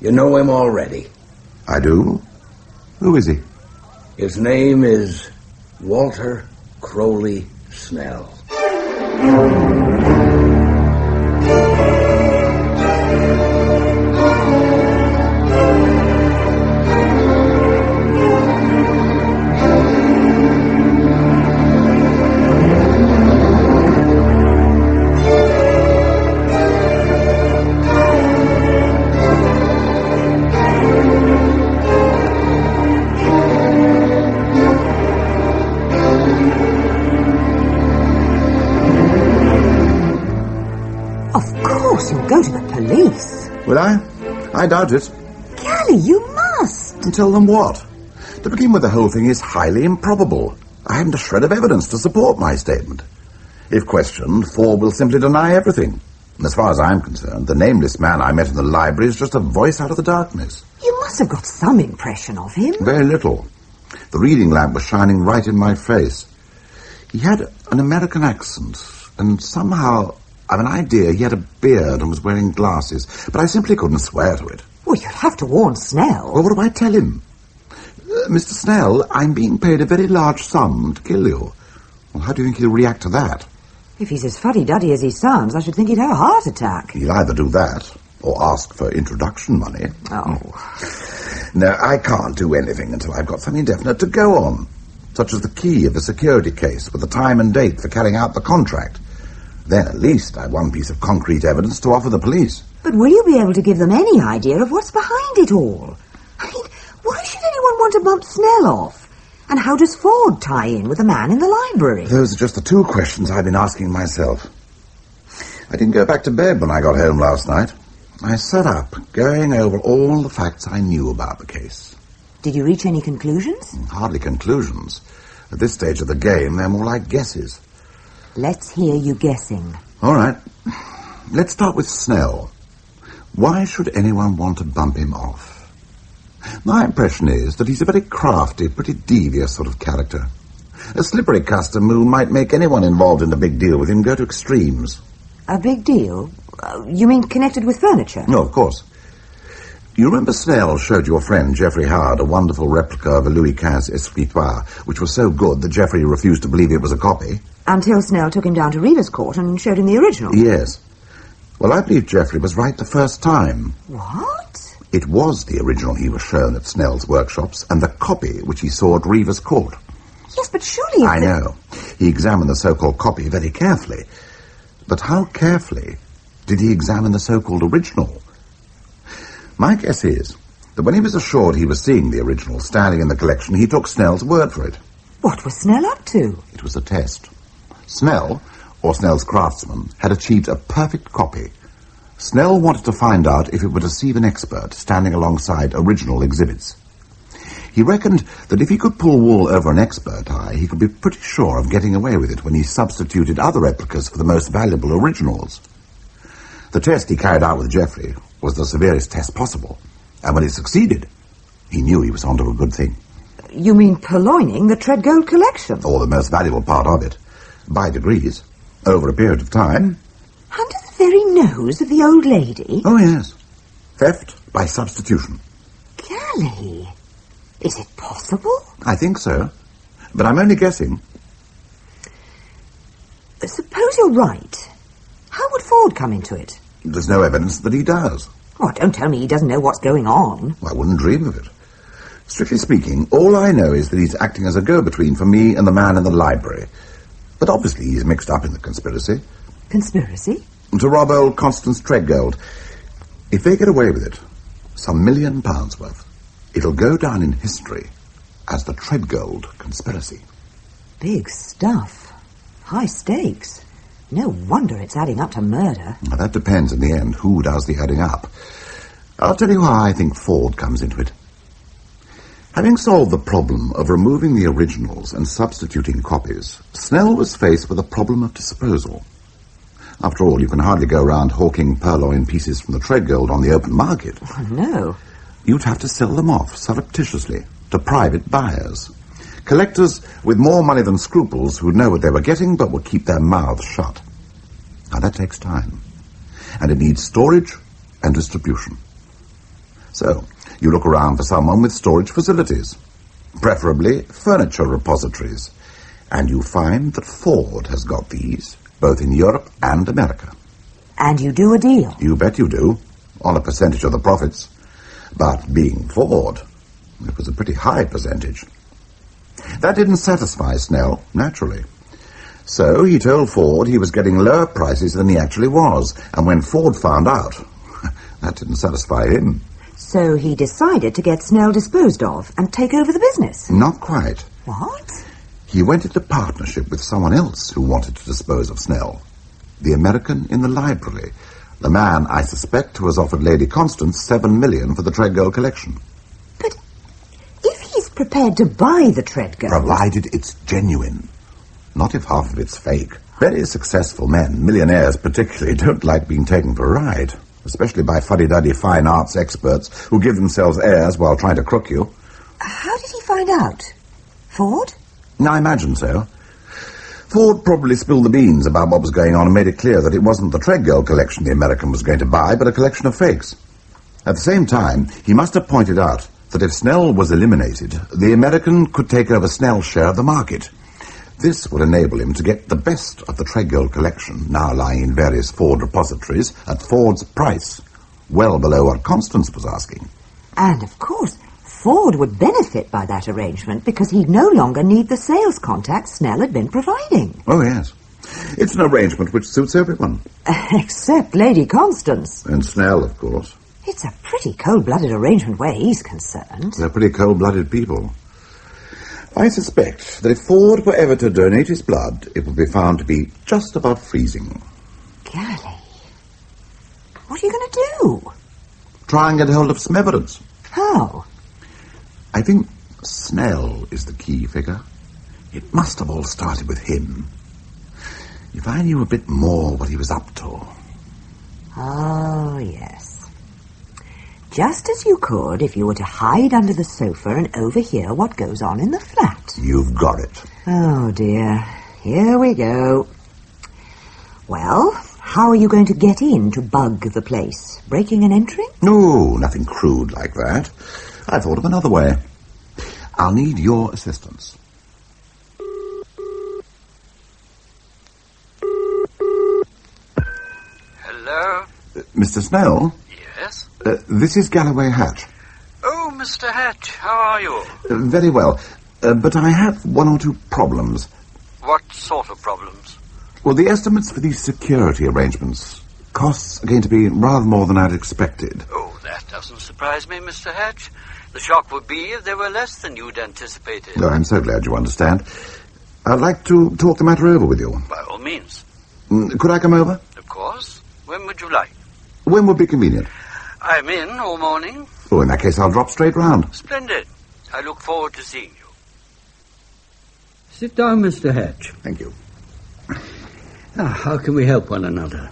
You know him already. I do? Who is he? His name is Walter Crowley Snell. Go to the police. Will I? I doubt it. Gally, you must. And tell them what? To begin with, the whole thing is highly improbable. I haven't a shred of evidence to support my statement. If questioned, Ford will simply deny everything. And as far as I'm concerned, the nameless man I met in the library is just a voice out of the darkness. You must have got some impression of him. Very little. The reading lamp was shining right in my face. He had an American accent, and somehow I've an idea he had a beard and was wearing glasses, but I simply couldn't swear to it. Well, you'll have to warn Snell. Well, what do I tell him? Mr. Snell, I'm being paid a very large sum to kill you. Well, how do you think he'll react to that? If he's as fuddy-duddy as he sounds, I should think he'd have a heart attack. He'll either do that or ask for introduction money. Oh. No, I can't do anything until I've got something definite to go on, such as the key of the security case with the time and date for carrying out the contract. Then at least I've one piece of concrete evidence to offer the police. But will you be able to give them any idea of what's behind it all? I mean, why should anyone want to bump Snell off? And how does Ford tie in with the man in the library? Those are just the two questions I've been asking myself. I didn't go back to bed when I got home last night. I sat up, going over all the facts I knew about the case. Did you reach any conclusions? Hardly conclusions. At this stage of the game, they're more like guesses. Let's hear you guessing. All right. Let's start with Snell. Why should anyone want to bump him off? My impression is that he's a very crafty, pretty devious sort of character. A slippery customer who might make anyone involved in a big deal with him go to extremes. A big deal? You mean connected with furniture? No, of course. You remember Snell showed your friend Geoffrey Howard a wonderful replica of a Louis XV escritoire, which was so good that Geoffrey refused to believe it was a copy? Until Snell took him down to Reeves Court and showed him the original. Yes. Well, I believe Geoffrey was right the first time. What? It was the original he was shown at Snell's workshops, and the copy which he saw at Reeves Court. Yes, but surely... I know. He examined the so-called copy very carefully. But how carefully did he examine the so-called original? My guess is that when he was assured he was seeing the original standing in the collection, he took Snell's word for it. What was Snell up to? It was a test. Snell, or Snell's craftsman, had achieved a perfect copy. Snell wanted to find out if it would deceive an expert standing alongside original exhibits. He reckoned that if he could pull wool over an expert eye, he could be pretty sure of getting away with it when he substituted other replicas for the most valuable originals. The test he carried out with Geoffrey was the severest test possible, and when it succeeded, he knew he was onto a good thing. You mean purloining the Treadgold collection? Or the most valuable part of it, by degrees, over a period of time. Under the very nose of the old lady? Oh, yes. Theft by substitution. Golly. Is it possible? I think so. But I'm only guessing. Suppose you're right. How would Ford come into it? There's no evidence that he does. Oh, don't tell me he doesn't know what's going on. I wouldn't dream of it. Strictly speaking, all I know is that he's acting as a go-between for me and the man in the library. But obviously he's mixed up in the conspiracy. Conspiracy? To rob old Constance Treadgold. If they get away with it, some £1 million worth, it'll go down in history as the Treadgold conspiracy. Big stuff. High stakes. No wonder it's adding up to murder. Now, that depends in the end who does the adding up. I'll tell you how I think Ford comes into it. Having solved the problem of removing the originals and substituting copies, Snell was faced with a problem of disposal. After all, you can hardly go around hawking purloined pieces from the Treadgold on the open market. Oh, no. You'd have to sell them off surreptitiously to private buyers. Collectors with more money than scruples who'd know what they were getting but would keep their mouths shut. Now, that takes time. And it needs storage and distribution. So, you look around for someone with storage facilities, preferably furniture repositories, and you find that Ford has got these, both in Europe and America. And you do a deal? You bet you do, on a percentage of the profits. But being Ford, it was a pretty high percentage. That didn't satisfy Snell, naturally. So he told Ford he was getting lower prices than he actually was, and when Ford found out, that didn't satisfy him. So he decided to get Snell disposed of and take over the business? Not quite. What? He went into partnership with someone else who wanted to dispose of Snell. The American in the library. The man, I suspect, who has offered Lady Constance $7 million for the Treadgold collection. But if he's prepared to buy the Treadgold... Provided it's genuine. Not if half of it's fake. Very successful men, millionaires particularly, don't like being taken for a ride. Especially by fuddy-duddy fine arts experts who give themselves airs while trying to crook you. How did he find out? Ford? I imagine so. Ford probably spilled the beans about what was going on and made it clear that it wasn't the Treadgold collection the American was going to buy, but a collection of fakes. At the same time, he must have pointed out that if Snell was eliminated, the American could take over Snell's share of the market. This would enable him to get the best of the Treadgold collection, now lying in various Ford repositories, at Ford's price, well below what Constance was asking. And, of course, Ford would benefit by that arrangement because he'd no longer need the sales contacts Snell had been providing. Oh, yes. It's an arrangement which suits everyone. Except Lady Constance. And Snell, of course. It's a pretty cold-blooded arrangement where he's concerned. They're pretty cold-blooded people. I suspect that if Ford were ever to donate his blood, it would be found to be just above freezing. Golly. who? Try and get hold of some evidence. How? I think Snell is the key figure. It must have all started with him. If I knew a bit more what he was up to. Oh, yes. Just as you could if you were to hide under the sofa and overhear what goes on in the flat. You've got it. Oh, dear. Here we go. Well, how are you going to get in to bug the place? Breaking an entry? No, nothing crude like that. I thought of another way. I'll need your assistance. Hello? Mr. Snell? Yes? This is Galloway Hatch. Oh, Mr. Hatch, how are you? Very well. But I have one or two problems. What sort of problems? Well, the estimates for these security arrangements. Costs are going to be rather more than I'd expected. Oh, that doesn't surprise me, Mr. Hatch. The shock would be if they were less than you'd anticipated. Oh, I'm so glad you understand. I'd like to talk the matter over with you. By all means. Could I come over? Of course. When would you like? When would be convenient? I'm in all morning. Oh, in that case, I'll drop straight round. Splendid. I look forward to seeing you. Sit down, Mr. Hatch. Thank you. How can we help one another?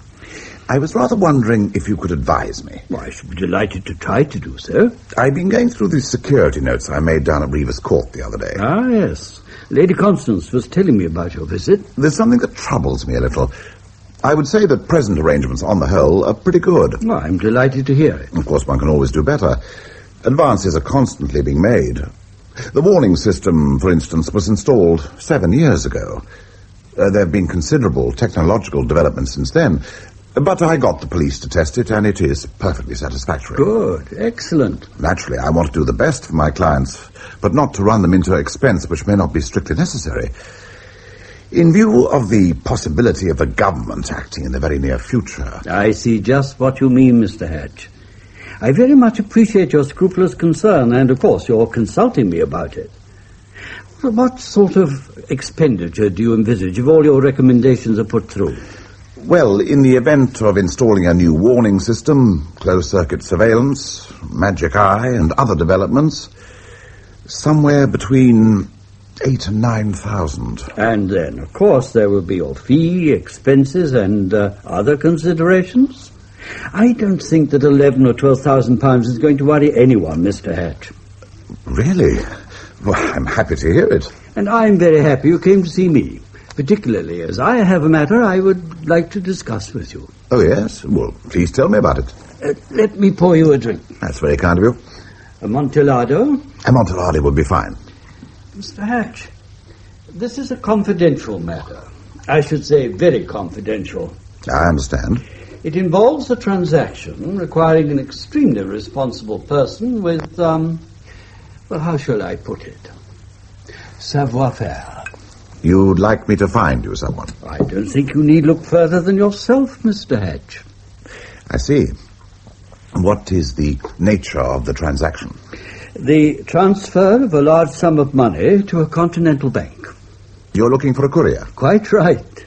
I was rather wondering if you could advise me. Well, I should be delighted to try to do so. I've been going through the security notes I made down at Reeves Court the other day. Ah, yes. Lady Constance was telling me about your visit. There's something that troubles me a little. I would say that present arrangements, on the whole, are pretty good. Well, I'm delighted to hear it. Of course, one can always do better. Advances are constantly being made. The warning system, for instance, was installed 7 years ago. There have been considerable technological developments since then. But I got the police to test it, and it is perfectly satisfactory. Good. Excellent. Naturally, I want to do the best for my clients, but not to run them into expense which may not be strictly necessary. In view of the possibility of the government acting in the very near future... I see just what you mean, Mr. Hatch. I very much appreciate your scrupulous concern, and, of course, your consulting me about it. What sort of expenditure do you envisage if all your recommendations are put through? Well, in the event of installing a new warning system, closed-circuit surveillance, magic eye, and other developments, somewhere between 8,000 and 9,000. And then, of course, there will be your fee, expenses, and other considerations. I don't think that 11,000 or 12,000 pounds is going to worry anyone, Mr. Hatch. Really? Well, I'm happy to hear it. And I'm very happy you came to see me, particularly as I have a matter I would like to discuss with you. Oh, yes? Well, please tell me about it. Let me pour you a drink. That's very kind of you. Amontillado? Amontillado would be fine. Mr. Hatch, this is a confidential matter. I should say very confidential. I understand. It involves a transaction requiring an extremely responsible person with, well, how shall I put it? Savoir-faire. You'd like me to find you someone? I don't think you need look further than yourself, Mr. Hatch. I see. What is the nature of the transaction? The transfer of a large sum of money to a continental bank. You're looking for a courier? Quite right.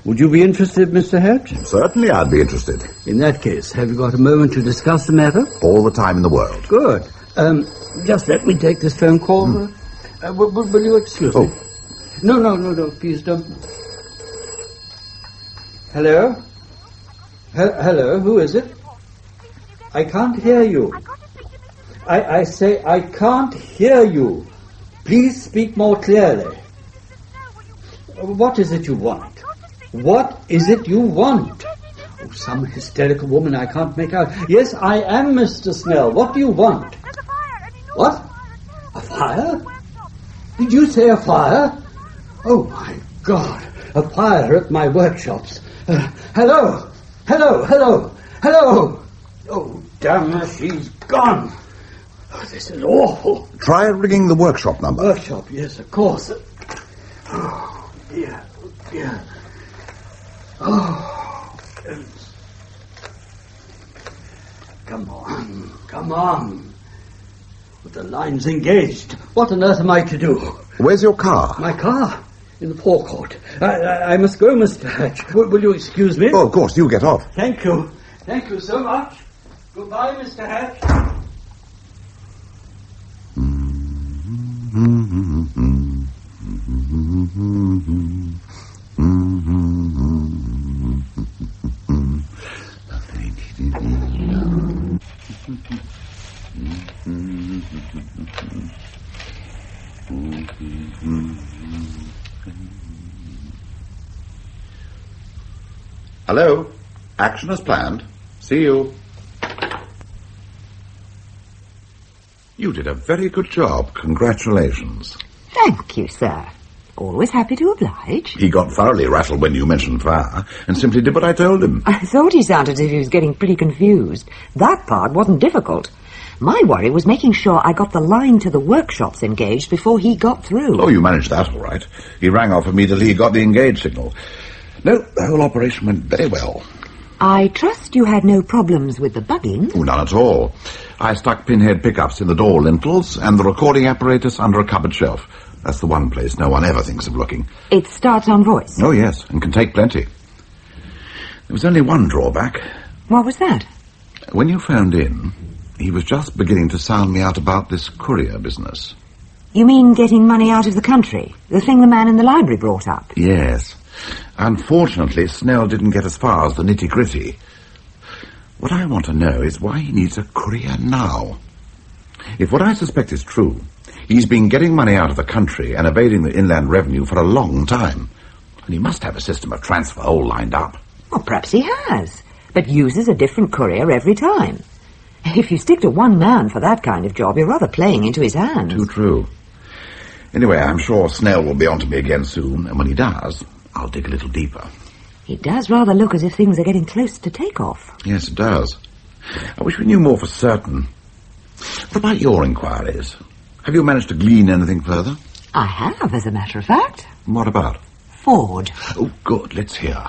Would you be interested, Mr. Hatch? Certainly I'd be interested. In that case, have you got a moment to discuss the matter? All the time in the world. Good. Just let me take this phone call. Will you excuse me? No, please don't. Hello? Hello, who is it? I can't hear you. I say I can't hear you. Please speak more clearly. What is it you want? What is it you want? Oh, some hysterical woman I can't make out. Yes, I am Mr. Snell. What do you want? What? A fire? Did you say a fire? Oh, my God. A fire at my workshops. Hello. Oh, damn her, she's gone. Oh, this is awful. Try ringing the workshop number. Workshop, yes, of course. Oh, dear. Oh, goodness. Come on. The line's engaged. What on earth am I to do? Where's your car? My car? In the forecourt. I must go, Mr. Hatch. Will you excuse me? Oh, of course, you get off. Thank you. Thank you so much. Goodbye, Mr. Hatch. Hello? Action as planned. See you. You did a very good job. Congratulations. Thank you, sir. Always happy to oblige. He got thoroughly rattled when you mentioned fire and simply did what I told him. I thought he sounded as if he was getting pretty confused. That part wasn't difficult. My worry was making sure I got the line to the workshops engaged before he got through. Oh, you managed that all right. He rang off immediately he got the engage signal. No, the whole operation went very well. I trust you had no problems with the bugging? Oh, none at all. I stuck pinhead pickups in the door lintels and the recording apparatus under a cupboard shelf. That's the one place no one ever thinks of looking. It starts on voice? Oh, yes, and can take plenty. There was only one drawback. What was that? When you phoned in, he was just beginning to sound me out about this courier business. You mean getting money out of the country? The thing the man in the library brought up? Yes. Unfortunately, Snell didn't get as far as the nitty-gritty. What I want to know is why he needs a courier now. If what I suspect is true, he's been getting money out of the country and evading the inland revenue for a long time. And he must have a system of transfer all lined up. Well, perhaps he has, but uses a different courier every time. If you stick to one man for that kind of job, you're rather playing into his hands. Too true. Anyway, I'm sure Snell will be on to me again soon, and when he does, I'll dig a little deeper. It does rather look as if things are getting close to takeoff. Yes, it does. I wish we knew more for certain. What about your inquiries? Have you managed to glean anything further? I have, as a matter of fact. What about? Ford. Oh, good. Let's hear.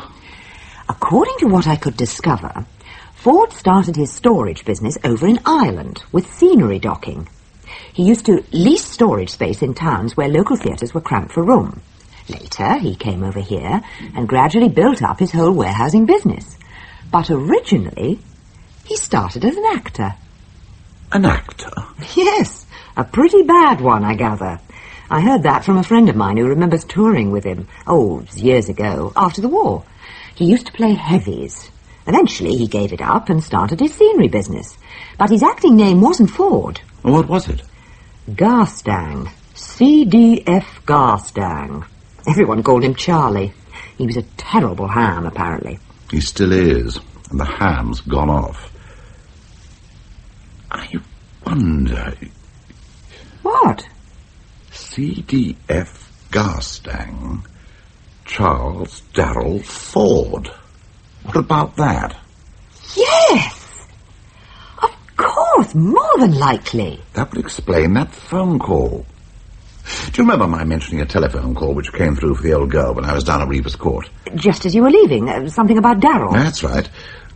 According to what I could discover, Ford started his storage business over in Ireland with scenery docking. He used to lease storage space in towns where local theatres were cramped for room. Later, he came over here and gradually built up his whole warehousing business. But originally, he started as an actor. An actor? Yes, a pretty bad one, I gather. I heard that from a friend of mine who remembers touring with him. Oh, it was years ago, after the war. He used to play heavies. Eventually, he gave it up and started his scenery business. But his acting name wasn't Ford. What was it? Garstang. CDF Garstang. Everyone called him Charlie. He was a terrible ham, apparently. He still is, and the ham's gone off. I wonder... What? CDF Garstang, Charles Daryl Ford. What about that? Yes! Of course, more than likely. That would explain that phone call. Do you remember my mentioning a telephone call which came through for the old girl when I was down at Reeves Court? Just as you were leaving, something about Daryl. That's right.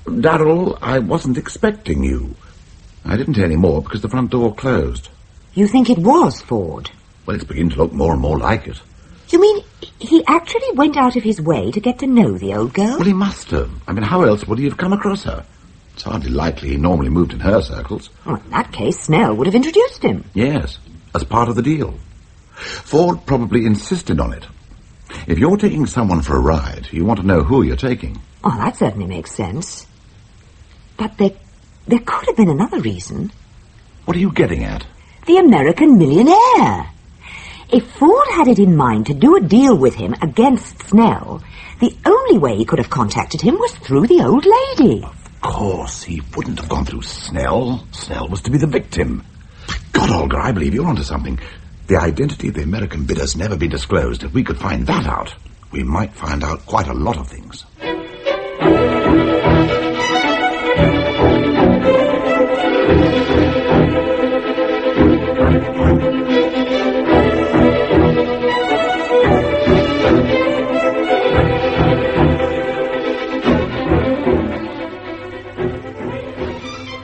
Daryl, I wasn't expecting you. I didn't hear any more because the front door closed. You think it was Ford? Well, it's beginning to look more and more like it. You mean he actually went out of his way to get to know the old girl? Well, he must have. I mean, how else would he have come across her? It's hardly likely he normally moved in her circles. Well, in that case, Snell would have introduced him. Yes, as part of the deal. Ford probably insisted on it. If you're taking someone for a ride, you want to know who you're taking. Oh, that certainly makes sense. But there could have been another reason. What are you getting at? The American millionaire. If Ford had it in mind to do a deal with him against Snell, the only way he could have contacted him was through the old lady. Of course, he wouldn't have gone through Snell. Snell was to be the victim. God, Olga, I believe you're onto something. The identity of the American bidder's never been disclosed. If we could find that out, we might find out quite a lot of things.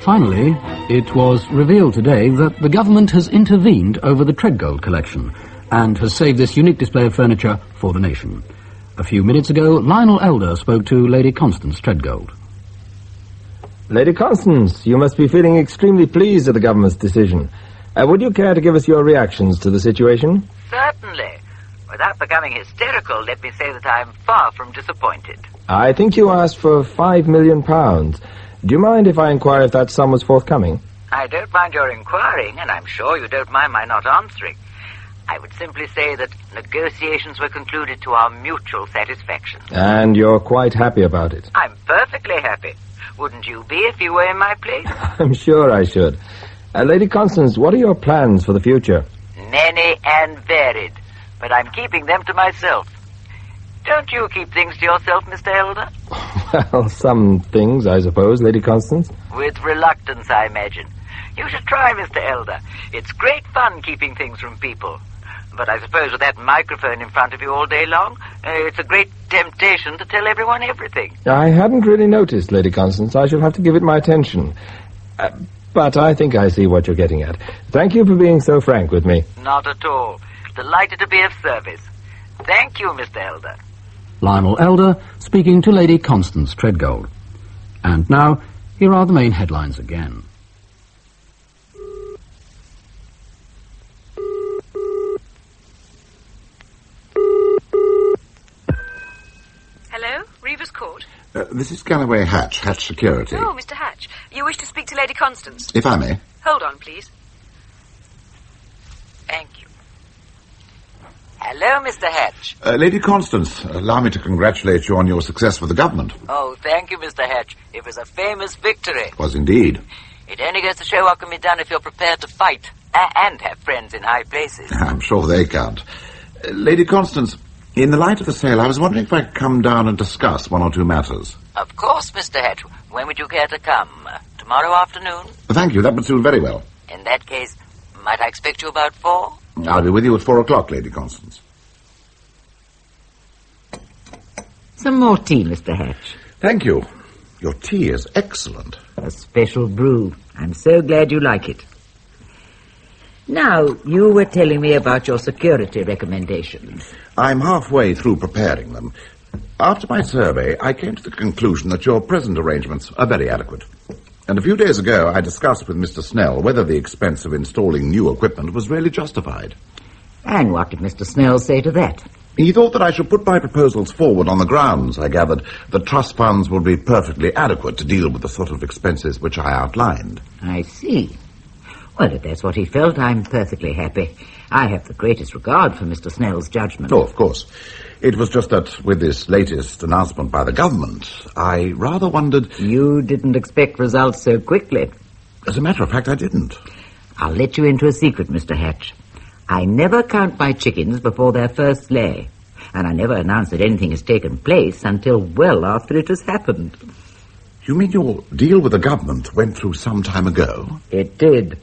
Finally, it was revealed today that the government has intervened over the Treadgold collection and has saved this unique display of furniture for the nation. A few minutes ago, Lionel Elder spoke to Lady Constance Treadgold. Lady Constance, you must be feeling extremely pleased at the government's decision. Would you care to give us your reactions to the situation? Certainly. Without becoming hysterical, let me say that I am far from disappointed. I think you asked for £5 million. Do you mind if I inquire if that sum was forthcoming? I don't mind your inquiring, and I'm sure you don't mind my not answering. I would simply say that negotiations were concluded to our mutual satisfaction. And you're quite happy about it? I'm perfectly happy. Wouldn't you be if you were in my place? I'm sure I should. Lady Constance, what are your plans for the future? Many and varied, but I'm keeping them to myself. Don't you keep things to yourself, Mr. Elder? Well, some things, I suppose, Lady Constance. With reluctance, I imagine. You should try, Mr. Elder. It's great fun keeping things from people. But I suppose with that microphone in front of you all day long, it's a great temptation to tell everyone everything. I hadn't really noticed, Lady Constance. I shall have to give it my attention. But I think I see what you're getting at. Thank you for being so frank with me. Not at all. Delighted to be of service. Thank you, Mr. Elder. Lionel Elder speaking to Lady Constance Treadgold. And now, here are the main headlines again. Hello, Reeves Court. This is Galloway Hatch, Hatch Security. Oh, Mr. Hatch. You wish to speak to Lady Constance? If I may. Hold on, please. Thank you. Hello, Mr. Hatch. Lady Constance, allow me to congratulate you on your success with the government. Oh, thank you, Mr. Hatch. It was a famous victory. It was indeed. It only goes to show what can be done if you're prepared to fight and have friends in high places. I'm sure they can't. Lady Constance, in the light of the sale, I was wondering if I could come down and discuss one or two matters. Of course, Mr. Hatch. When would you care to come? Tomorrow afternoon? Thank you, that would suit very well. In that case, might I expect you about 4? I'll be with you at 4 o'clock, Lady Constance. Some more tea, Mr. Hatch. Thank you. Your tea is excellent. A special brew. I'm so glad you like it. Now, you were telling me about your security recommendations. I'm halfway through preparing them. After my survey, I came to the conclusion that your present arrangements are very adequate. And a few days ago, I discussed with Mr. Snell whether the expense of installing new equipment was really justified. And what did Mr. Snell say to that? He thought that I should put my proposals forward on the grounds, I gathered, that trust funds would be perfectly adequate to deal with the sort of expenses which I outlined. I see. Well, if that's what he felt, I'm perfectly happy. I have the greatest regard for Mr. Snell's judgment. Oh, of course. It was just that with this latest announcement by the government, I rather wondered... You didn't expect results so quickly. As a matter of fact, I didn't. I'll let you into a secret, Mr. Hatch. I never count my chickens before their first lay, and I never announce that anything has taken place until well after it has happened. You mean your deal with the government went through some time ago? It did.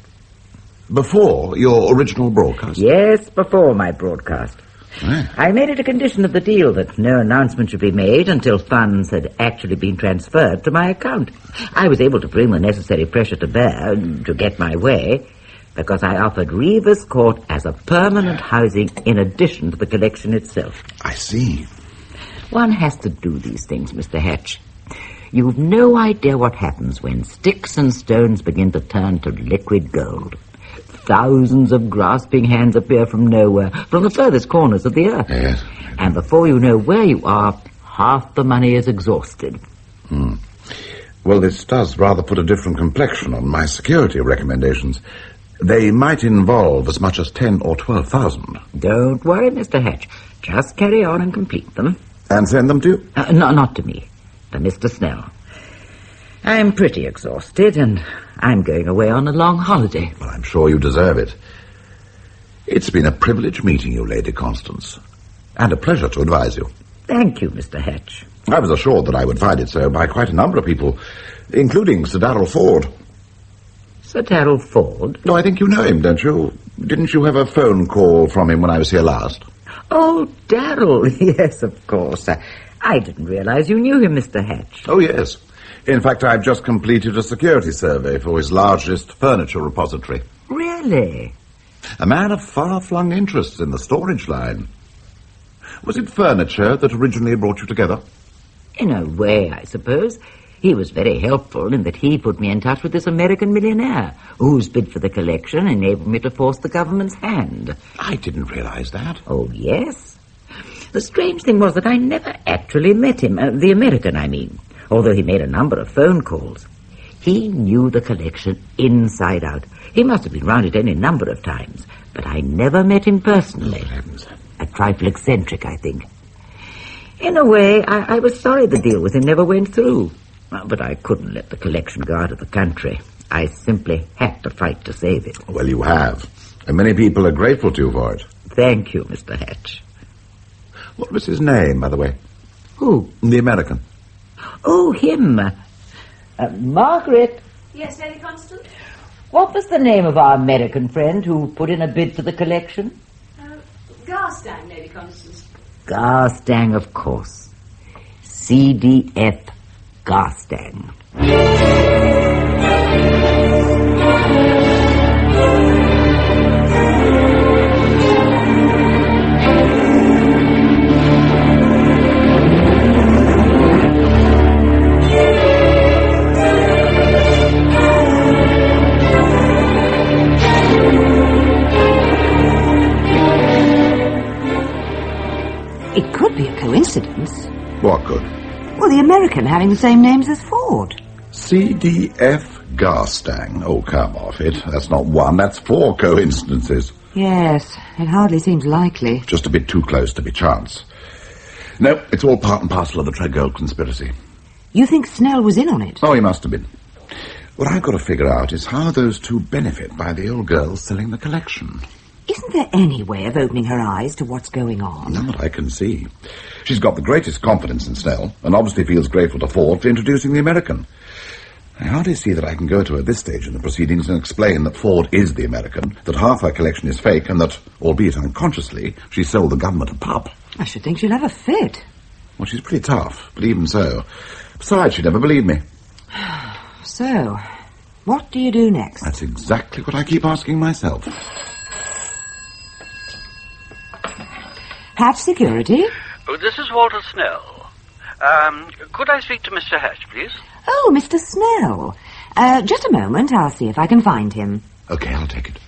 Before your original broadcast? Yes, before my broadcast. Ah. I made it a condition of the deal that no announcement should be made until funds had actually been transferred to my account. I was able to bring the necessary pressure to bear to get my way, because I offered Reeves Court as a permanent housing in addition to the collection itself. I see. One has to do these things, Mr. Hatch. You've no idea what happens when sticks and stones begin to turn to liquid gold. Thousands of grasping hands appear from nowhere, from the furthest corners of the earth. Yes. And before you know where you are, half the money is exhausted. Well, this does rather put a different complexion on my security recommendations. They might involve as much as 10 or 12,000. Don't worry, Mr. Hatch. Just carry on and complete them. And send them to you? No, not to me. To Mr. Snell. I'm pretty exhausted, and I'm going away on a long holiday. Well, I'm sure you deserve it. It's been a privilege meeting you, Lady Constance, and a pleasure to advise you. Thank you, Mr. Hatch. I was assured that I would find it so by quite a number of people, including Sir Daryl Ford. Sir Daryl Ford? No, I think you know him, don't you? Didn't you have a phone call from him when I was here last? Oh, Daryl. Yes, of course. I didn't realize you knew him, Mr. Hatch. Oh, yes. In fact, I've just completed a security survey for his largest furniture repository. Really? A man of far-flung interests in the storage line. Was it furniture that originally brought you together? In a way, I suppose. He was very helpful in that he put me in touch with this American millionaire, whose bid for the collection enabled me to force the government's hand. I didn't realize that. Oh, yes. The strange thing was that I never actually met him, the American, I mean, although he made a number of phone calls. He knew the collection inside out. He must have been round it any number of times, but I never met him personally. A trifle eccentric, I think. In a way, I was sorry the deal with him never went through. But I couldn't let the collection go out of the country. I simply had to fight to save it. Well, you have. And many people are grateful to you for it. Thank you, Mr. Hatch. What was his name, by the way? Who? The American. Oh, him. Margaret. Yes, Lady Constance? What was the name of our American friend who put in a bid for the collection? Garstang, Lady Constance. Garstang, of course. CDF Garstang. It could be a coincidence. What could? Well, the American having the same names as Ford. CDF Garstang. Oh, come off it. That's not one, that's 4 coincidences. Yes, it hardly seems likely. Just a bit too close to be chance. No, it's all part and parcel of the Treadgold conspiracy. You think Snell was in on it? Oh, he must have been. What I've got to figure out is how those two benefit by the old girl selling the collection. Isn't there any way of opening her eyes to what's going on? Not that I can see. She's got the greatest confidence in Snell, and obviously feels grateful to Ford for introducing the American. I hardly see that I can go to her at this stage in the proceedings and explain that Ford is the American, that half her collection is fake, and that, albeit unconsciously, she sold the government a pup. I should think she'll have a fit. Well, she's pretty tough, but even so. Besides, she'd never believe me. So, what do you do next? That's exactly what I keep asking myself. Hatch Security? Oh, this is Walter Snell. Could I speak to Mr. Hatch, please? Oh, Mr. Snell. Just a moment, I'll see if I can find him. Okay, I'll take it.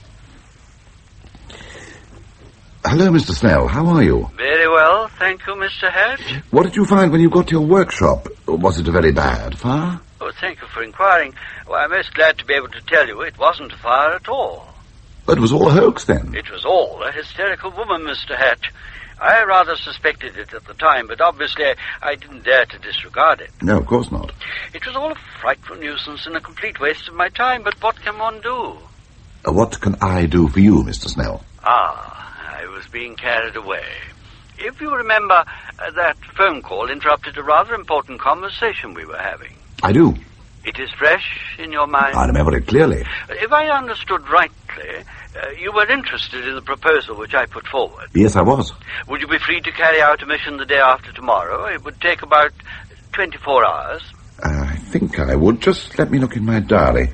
Hello, Mr. Snell. How are you? Very well, thank you, Mr. Hatch. What did you find when you got to your workshop? Was it a very bad fire? Oh, thank you for inquiring. Well, I'm most glad to be able to tell you it wasn't a fire at all. But it was all a hoax, then? It was all a hysterical woman, Mr. Hatch. I rather suspected it at the time, but obviously I didn't dare to disregard it. No, of course not. It was all a frightful nuisance and a complete waste of my time, but what can one do? What can I do for you, Mr. Snell? I was being carried away. If you remember, that phone call interrupted a rather important conversation we were having. I do. It is fresh in your mind? I remember it clearly. If I understood rightly, you were interested in the proposal which I put forward. Yes, I was. Would you be free to carry out a mission the day after tomorrow? It would take about 24 hours. I think I would. Just let me look in my diary.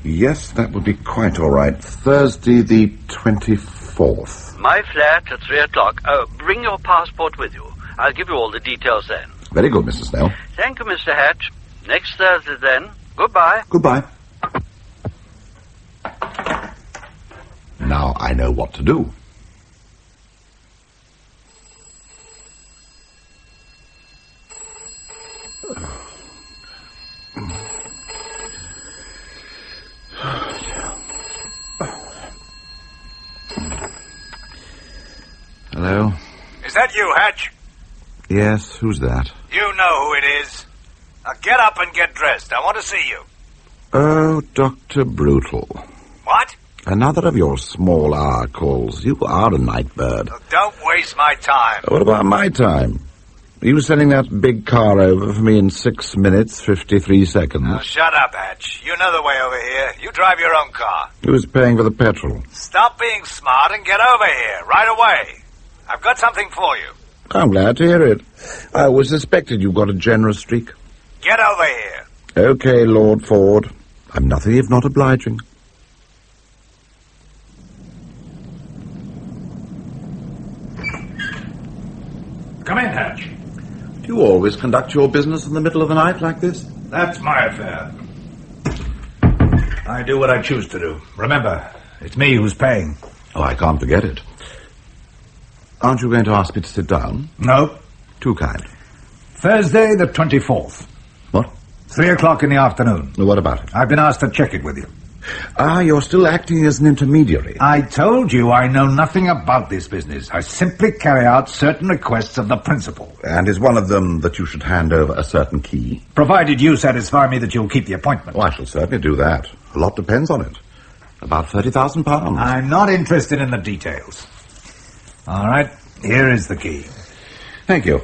Yes, that would be quite all right. Thursday the 24th. My flat at 3 o'clock. Bring your passport with you. I'll give you all the details then. Very good, Mr. Snell. Thank you, Mr. Hatch. Next Thursday, then. Goodbye. Goodbye. Now I know what to do. Hello? Is that you, Hatch? Yes, who's that? You know who it is. Now get up and get dressed. I want to see you. Oh, Dr. Brutal. What? Another of your small hour calls. You are a night bird. Well, don't waste my time. What about my time? Are you sending that big car over for me in 6 minutes, 53 seconds? Now shut up, Hatch. You know the way over here. You drive your own car. Who's paying for the petrol? Stop being smart and get over here, right away. I've got something for you. I'm glad to hear it. I always suspected you got a generous streak. Get over here. Okay, Lord Ford. I'm nothing if not obliging. Come in, Hatch. Do you always conduct your business in the middle of the night like this? That's my affair. I do what I choose to do. Remember, it's me who's paying. Oh, I can't forget it. Aren't you going to ask me to sit down? No. Too kind. Thursday the 24th. What? 3 o'clock in the afternoon. What about it? I've been asked to check it with you. Ah, you're still acting as an intermediary. I told you I know nothing about this business. I simply carry out certain requests of the principal. And is one of them that you should hand over a certain key? Provided you satisfy me that you'll keep the appointment. Oh, I shall certainly do that. A lot depends on it. About £30,000. I'm not interested in the details. All right, here is the key. Thank you.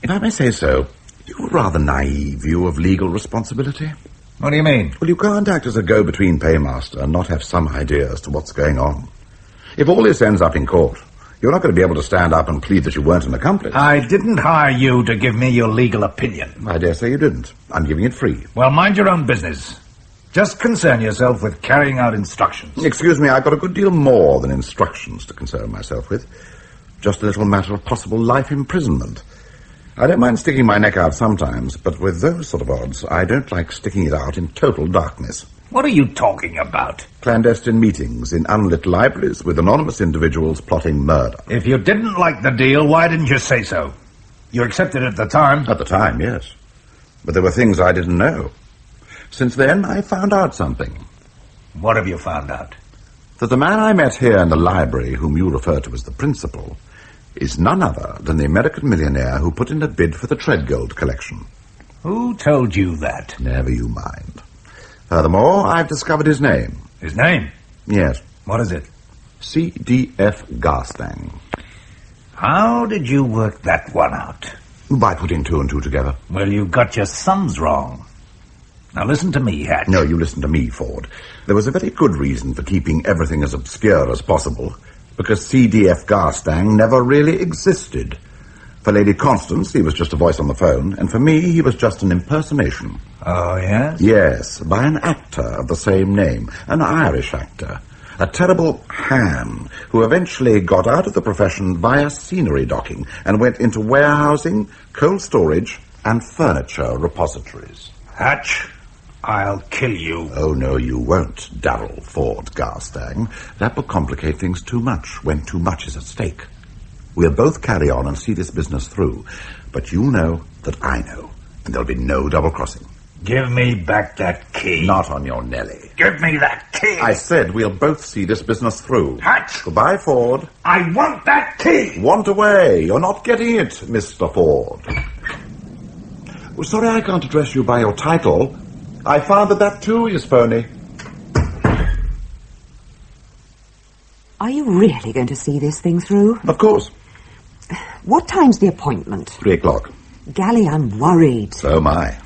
If I may say so, you've a rather naive view of legal responsibility. What do you mean? Well, you can't act as a go-between paymaster and not have some idea as to what's going on. If all this ends up in court, you're not going to be able to stand up and plead that you weren't an accomplice. I didn't hire you to give me your legal opinion. I dare say you didn't. I'm giving it free. Well, mind your own business. Just concern yourself with carrying out instructions. Excuse me, I've got a good deal more than instructions to concern myself with. Just a little matter of possible life imprisonment. I don't mind sticking my neck out sometimes, but with those sort of odds, I don't like sticking it out in total darkness. What are you talking about? Clandestine meetings in unlit libraries with anonymous individuals plotting murder. If you didn't like the deal, why didn't you say so? You accepted it at the time? At the time, yes. But there were things I didn't know. Since then, I found out something. What have you found out? That the man I met here in the library, whom you refer to as the principal, is none other than the American millionaire who put in a bid for the Treadgold collection. Who told you that? Never you mind. Furthermore, I've discovered his name. His name? Yes. What is it? C.D.F. Garstang. How did you work that one out? By putting two and two together. Well, you got your sums wrong. Now listen to me, Hatch. No, you listen to me, Ford. There was a very good reason for keeping everything as obscure as possible, because C.D.F. Garstang never really existed. For Lady Constance, he was just a voice on the phone, and for me, he was just an impersonation. Oh, yes? Yes, by an actor of the same name, an Irish actor. A terrible ham who eventually got out of the profession via scenery docking and went into warehousing, cold storage, and furniture repositories. Hatch, I'll kill you. Oh, no, you won't, Daryl Ford Garstang. That will complicate things too much when too much is at stake. We'll both carry on and see this business through, but you know that I know, and there'll be no double-crossing. Give me back that key. Not on your Nelly. Give me that key. I said we'll both see this business through. Hatch! Goodbye, Ford. I want that key! Want away. You're not getting it, Mr. Ford. Well, sorry I can't address you by your title. I found that too is phony. Are you really going to see this thing through? Of course. What time's the appointment? 3 o'clock. Gally, I'm worried. So am I.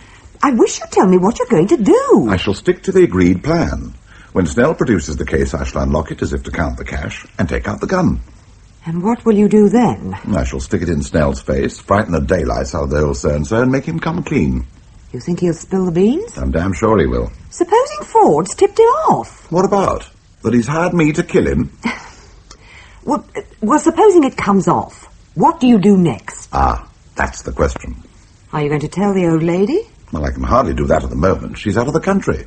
I wish you'd tell me what you're going to do. I shall stick to the agreed plan. When Snell produces the case, I shall unlock it as if to count the cash and take out the gun. And what will you do then? I shall stick it in Snell's face, frighten the daylights out of the old so-and-so, and make him come clean. You think he'll spill the beans? I'm damn sure he will. Supposing Ford's tipped him off? What about? That he's hired me to kill him? Well, supposing it comes off, what do you do next? Ah, that's the question. Are you going to tell the old lady? Well, I can hardly do that at the moment. She's out of the country.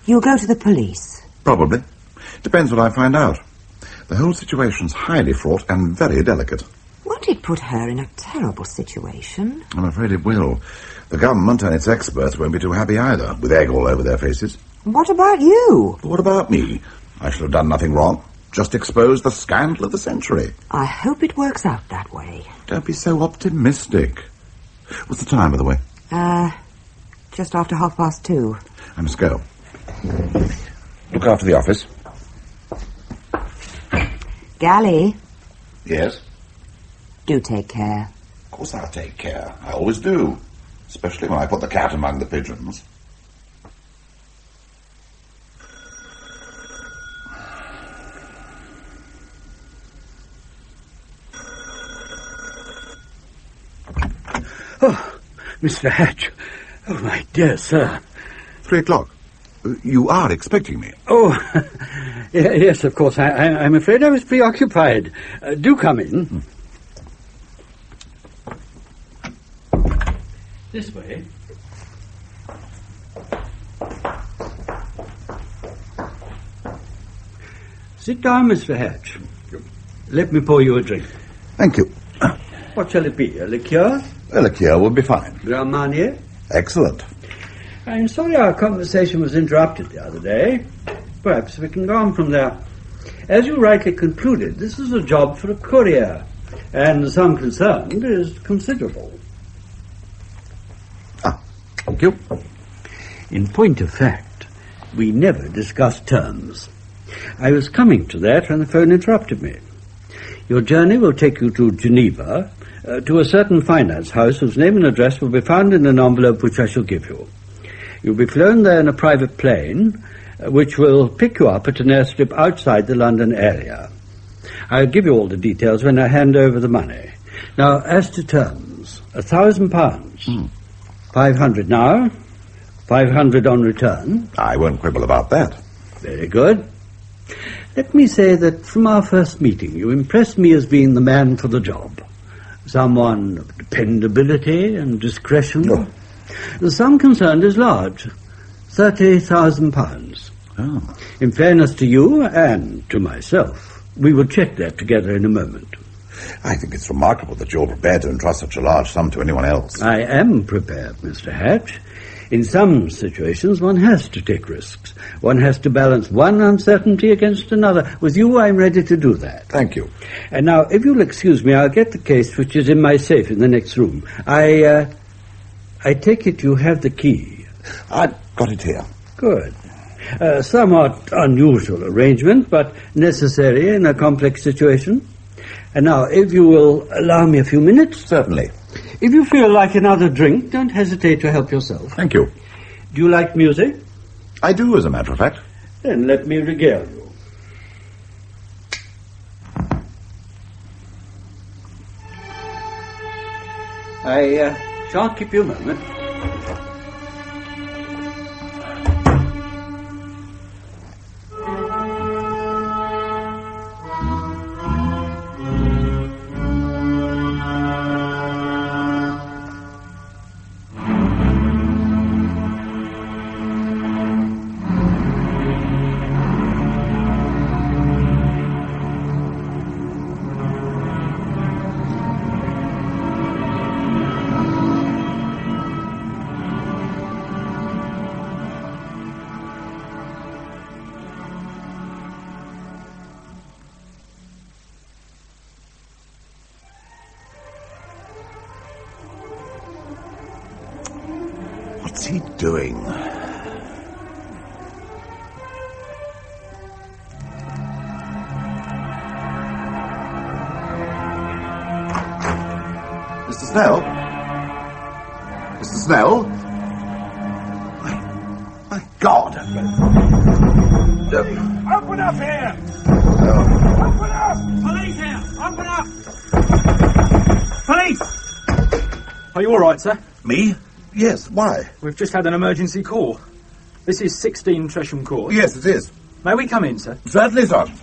You'll go to the police? Probably. Depends what I find out. The whole situation's highly fraught and very delicate. Won't it put her in a terrible situation? I'm afraid it will. The government and its experts won't be too happy either, with egg all over their faces. What about you? What about me? I shall have done nothing wrong. Just exposed the scandal of the century. I hope it works out that way. Don't be so optimistic. What's the time, by the way? Just after 2:30. I must go. Look after the office. Gally? Yes? Do take care. Of course I'll take care. I always do. Especially when I put the cat among the pigeons. Oh, Mr. Hatch. Oh, my dear sir. 3 o'clock. You are expecting me? Oh, yes, of course. I'm afraid I was preoccupied. Do come in. This way. Sit down, Mr. Hatch. Let me pour you a drink. Thank you. What shall it be, a liqueur? A liqueur will be fine. Grand Marnier? Excellent. I'm sorry our conversation was interrupted the other day. Perhaps we can go on from there. As you rightly concluded, this is a job for a courier, and the sum concerned is considerable. Thank you. In point of fact, we never discussed terms. I was coming to that when the phone interrupted me. Your journey will take you to Geneva, to a certain finance house whose name and address will be found in an envelope which I shall give you. You'll be flown there in a private plane, which will pick you up at an airstrip outside the London area. I'll give you all the details when I hand over the money. Now, as to terms, £1,000. 500 now, 500 on return. I won't quibble about that. Very good. Let me say that from our first meeting, you impressed me as being the man for the job. Someone of dependability and discretion. Oh. The sum concerned is large, £30,000. Oh. In fairness to you and to myself, we will check that together in a moment. I think it's remarkable that you're prepared to entrust such a large sum to anyone else. I am prepared, Mr. Hatch. In some situations, one has to take risks. One has to balance one uncertainty against another. With you, I'm ready to do that. Thank you. And now, if you'll excuse me, I'll get the case which is in my safe in the next room. I take it you have the key. I've got it here. Good. Somewhat unusual arrangement, but necessary in a complex situation. And now, if you will allow me a few minutes. Certainly. If you feel like another drink, don't hesitate to help yourself. Thank you. Do you like music? I do, as a matter of fact. Then let me regale you. I shan't keep you a moment. What's he doing? Mr. Snell? Mr. Snell? My God! Open up here! Open up! Police here! Open up! Police! Are you all right, sir? Me? Yes, why? We've just had an emergency call. This is 16 Tresham Court. Yes, it is. May we come in, sir? Certainly, Sergeant.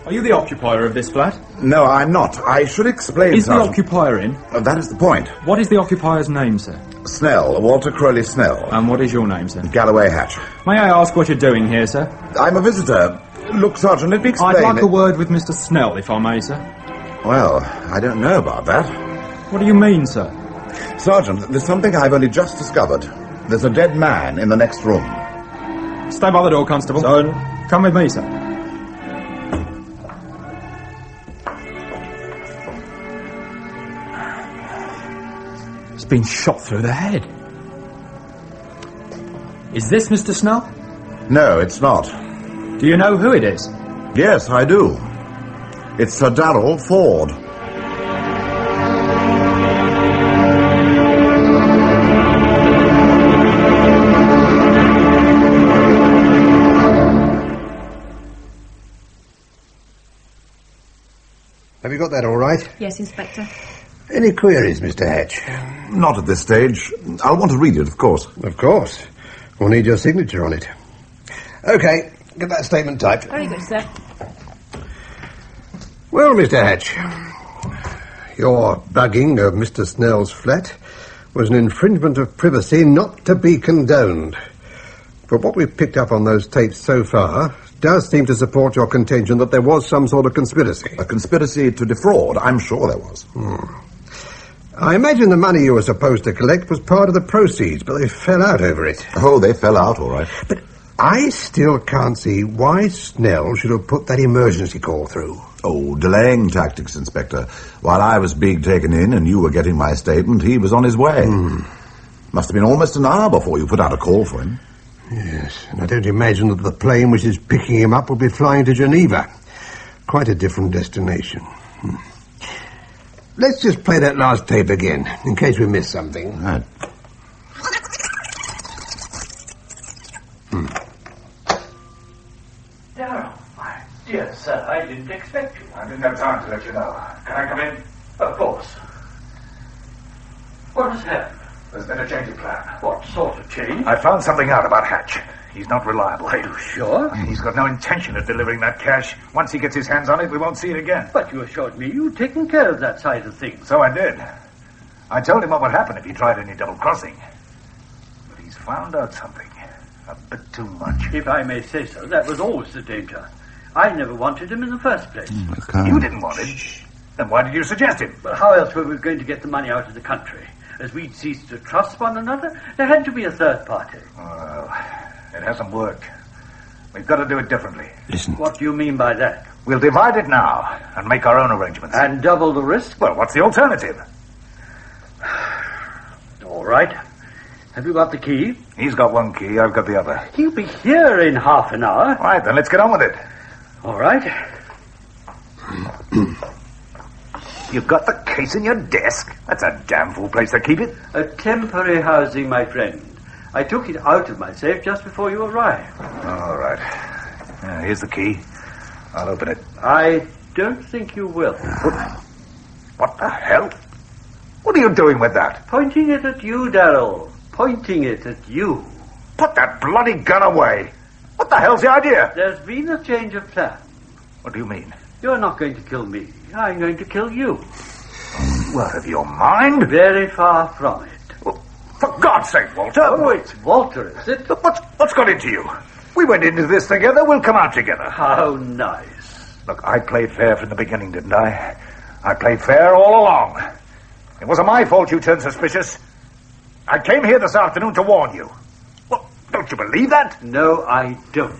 Are you the occupier of this flat? No, I'm not. I should explain, Is the Sergeant. occupier in? That is the point. What is the occupier's name, sir? Snell, Walter Crowley Snell. And what is your name, sir? Galloway Hatch. May I ask what you're doing here, sir? I'm a visitor. Look, Sergeant, let me explain. I'd like a word with Mr. Snell, if I may, sir. Well, I don't know about that. What do you mean, sir? Sergeant, there's something I've only just discovered. There's a dead man in the next room. Stay by the door, Constable. Sergeant. Come with me, sir. He's been shot through the head. Is this Mr. Snell? No, it's not. Do you know who it is? Yes, I do. It's Sir Daryl Ford. Have you got that all right? Yes, Inspector. Any queries, Mr. Hatch? Not at this stage. I'll want to read it, of course. Of course. We'll need your signature on it. OK, get that statement typed. Very good, sir. Well, Mr. Hatch, your bugging of Mr. Snell's flat was an infringement of privacy not to be condoned. But what we've picked up on those tapes so far does seem to support your contention that there was some sort of conspiracy. A conspiracy to defraud? I'm sure there was. I imagine the money you were supposed to collect was part of the proceeds, but they fell out over it. Oh, they fell out, all right. But I still can't see why Snell should have put that emergency call through. Oh, delaying tactics, Inspector. While I was being taken in and you were getting my statement, he was on his way. Must have been almost an hour before you put out a call for him. Yes, and I don't imagine that the plane which is picking him up will be flying to Geneva. Quite a different destination. Let's just play that last tape again, in case we miss something. Right. Daryl, my dear sir, I didn't expect you. I didn't have time to let you know. Can I come in? Of course. What has happened? There's been a change of plan. What sort of change? I found something out about Hatch. He's not reliable. Are you sure? He's got no intention of delivering that cash. Once he gets his hands on it, we won't see it again. But you assured me you'd taken care of that side of things. So I did. I told him what would happen if he tried any double-crossing. But he's found out something. A bit too much. If I may say so, that was always the danger. I never wanted him in the first place. You didn't want him. Then why did you suggest him? Well, how else were we going to get the money out of the country? As we'd ceased to trust one another, there had to be a third party. Well, it hasn't worked. We've got to do it differently. Listen. What do you mean by that? We'll divide it now and make our own arrangements. And double the risk? Well, what's the alternative? All right. Have you got the key? He's got one key, I've got the other. He'll be here in half an hour. All right, then let's get on with it. All right. You've got the case in your desk? That's a damn fool place to keep it. A temporary housing, my friend. I took it out of my safe just before you arrived. All right. Here's the key. I'll open it. I don't think you will. What the hell? What are you doing with that? Pointing it at you, Daryl. Pointing it at you. Put that bloody gun away. What the hell's the idea? There's been a change of plan. What do you mean? You're not going to kill me. I'm going to kill you. What, of your mind? Very far from it. Well, for God's sake, Walter. Oh, it's Walter, is it? What's got into you? We went into this together, we'll come out together. How nice. Look, I played fair from the beginning, didn't I? I played fair all along. It wasn't my fault you turned suspicious. I came here this afternoon to warn you. Well, don't you believe that? No, I don't.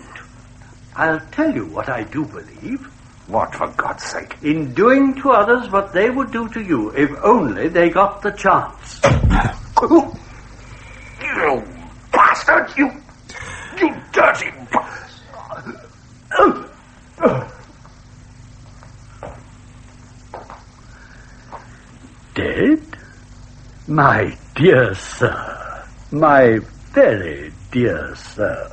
I'll tell you what I do believe. What, for God's sake? In doing to others what they would do to you, if only they got the chance. You bastard! You dirty... Dead? My dear sir. My very dear sir.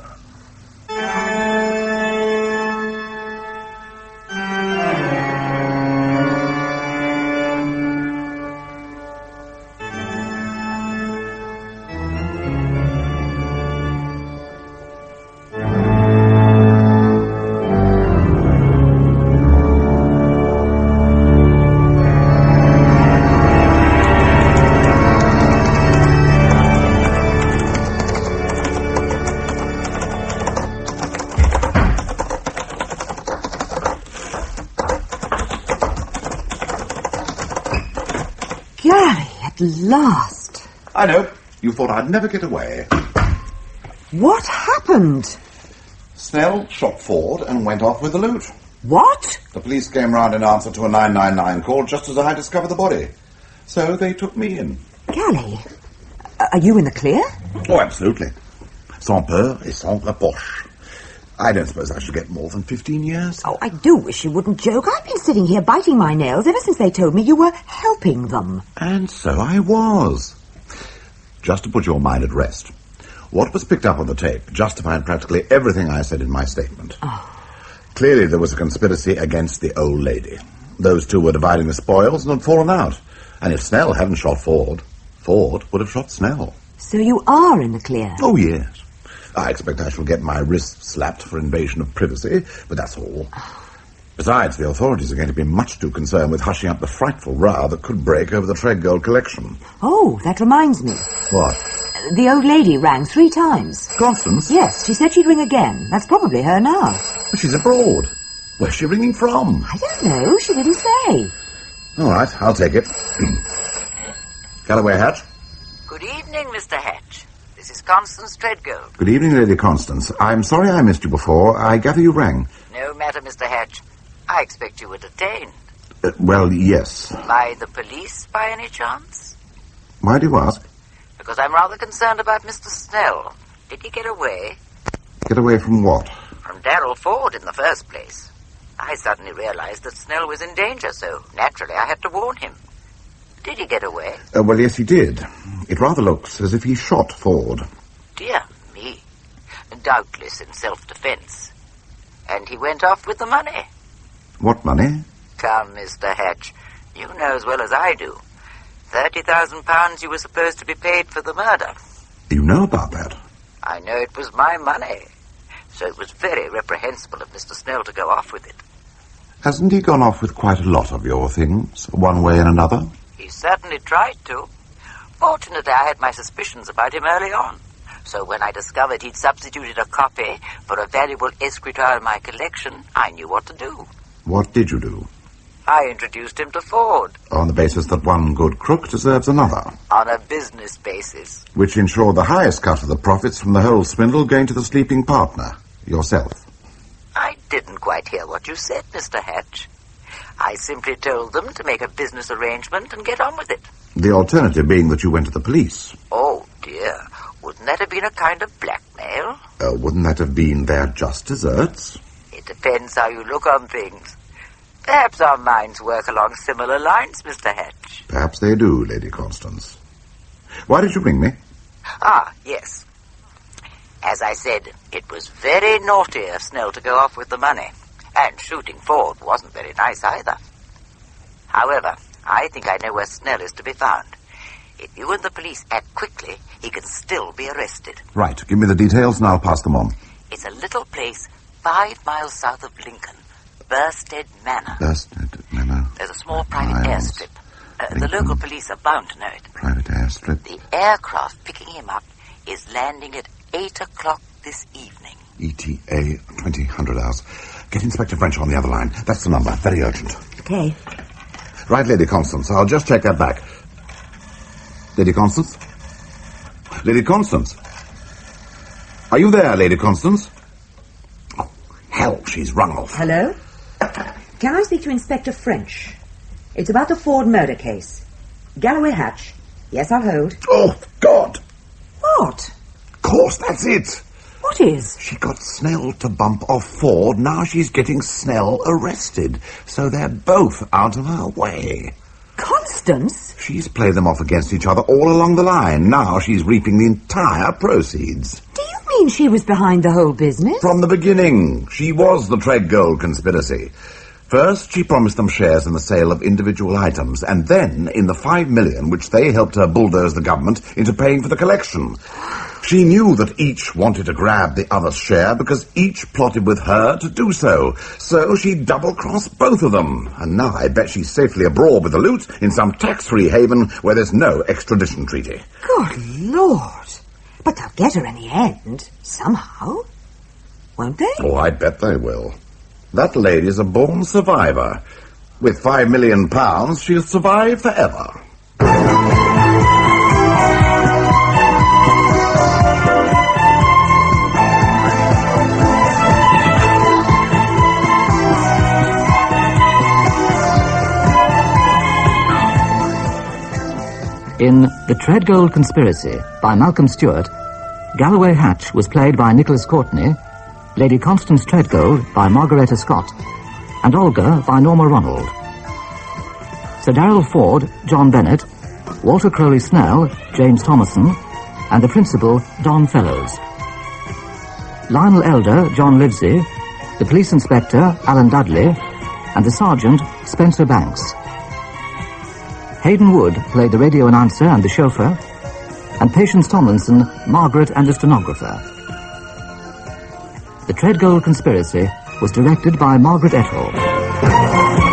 At last. I know. You thought I'd never get away. What happened? Snell shot Ford and went off with the loot. What? The police came round in answer to a 999 call just as I discovered the body. So they took me in. Galley, are you in the clear? Oh, absolutely. Sans peur et sans reproche. I don't suppose I should get more than 15 years. Oh, I do wish you wouldn't joke. I've been sitting here biting my nails ever since they told me you were helping them. And so I was. Just to put your mind at rest, what was picked up on the tape justified practically everything I said in my statement. Oh. Clearly there was a conspiracy against the old lady. Those two were dividing the spoils and had fallen out. And if Snell hadn't shot Ford, Ford would have shot Snell. So you are in the clear? Oh, yes. I expect I shall get my wrist slapped for invasion of privacy, but that's all. Besides, the authorities are going to be much too concerned with hushing up the frightful row that could break over the Treadgold collection. Oh, that reminds me. What? The old lady rang 3 times. Constance? Yes, she said she'd ring again. That's probably her now. But she's abroad. Where's she ringing from? I don't know. She didn't say. All right, I'll take it. Galloway Hatch? Good evening, Mr. Hatch. This is Constance Treadgold. Good evening, Lady Constance. I'm sorry I missed you before. I gather you rang. No matter, Mr. Hatch. I expect you were detained. Well, yes. By the police, by any chance? Why do you ask? Because I'm rather concerned about Mr. Snell. Did he get away? Get away from what? From Daryl Ford, in the first place. I suddenly realized that Snell was in danger, so naturally I had to warn him. Did he get away? Well, yes, he did. It rather looks as if he shot Ford. Dear me. Doubtless in self-defense. And he went off with the money. What money? Come, Mr. Hatch. You know as well as I do. £30,000 you were supposed to be paid for the murder. You know about that? I know it was my money. So it was very reprehensible of Mr. Snell to go off with it. Hasn't he gone off with quite a lot of your things, one way and another? He certainly tried to. Fortunately, I had my suspicions about him early on. So when I discovered he'd substituted a copy for a valuable escritoire in my collection, I knew what to do. What did you do? I introduced him to Ford. On the basis that one good crook deserves another. On a business basis. Which ensured the highest cut of the profits from the whole swindle going to the sleeping partner, yourself. I didn't quite hear what you said, Mr. Hatch. I simply told them to make a business arrangement and get on with it. The alternative being that you went to the police. Oh, dear. Wouldn't that have been a kind of blackmail? Wouldn't that have been their just deserts? It depends how you look on things. Perhaps our minds work along similar lines, Mr. Hatch. Perhaps they do, Lady Constance. Why did you ring me? Ah, yes. As I said, it was very naughty of Snell to go off with the money. And shooting Ford wasn't very nice either. However, I think I know where Snell is to be found. If you and the police act quickly, he can still be arrested. Right. Give me the details and I'll pass them on. It's a little place 5 miles south of Lincoln. Burstead Manor. Burstead Manor. There's a small private airstrip. The local police are bound to know it. Private airstrip. The aircraft picking him up is landing at 8 o'clock this evening. ETA 2000 hours. Get Inspector French on the other line. That's the number. Very urgent. Okay. Right, Lady Constance. I'll just check that back. Lady Constance? Lady Constance? Are you there, Lady Constance? Oh, hell, she's rung off. Hello? Can I speak to Inspector French? It's about the Ford murder case. Galloway Hatch. Yes, I'll hold. Oh, God! What? Of course, that's it. What is? She got Snell to bump off Ford. Now she's getting Snell arrested. So they're both out of her way. Constance? She's played them off against each other all along the line. Now she's reaping the entire proceeds. Do you mean she was behind the whole business? From the beginning. She was the Treadgold conspiracy. First, she promised them shares in the sale of individual items, and then in the $5 million which they helped her bulldoze the government into paying for the collection. She knew that each wanted to grab the other's share because each plotted with her to do so. So she double-crossed both of them. And now I bet she's safely abroad with the loot in some tax-free haven where there's no extradition treaty. Good Lord. But they'll get her in the end, somehow. Won't they? Oh, I bet they will. That lady's a born survivor. With £5 million, she'll survive forever. In The Treadgold Conspiracy by Malcolm Stewart, Galloway Hatch was played by Nicholas Courtney, Lady Constance Treadgold by Margaretta Scott, and Olga by Norma Ronald. Sir Daryl Ford, John Bennett, Walter Crowley Snell, James Thomason, and the principal, Don Fellows. Lionel Elder, John Livesey, the police inspector, Alan Dudley, and the sergeant, Spencer Banks. Haydn Wood played the radio announcer and the chauffeur, and Patience Tomlinson, Margaret and the stenographer. The Treadgold Conspiracy was directed by Margaret Etall. Thank you.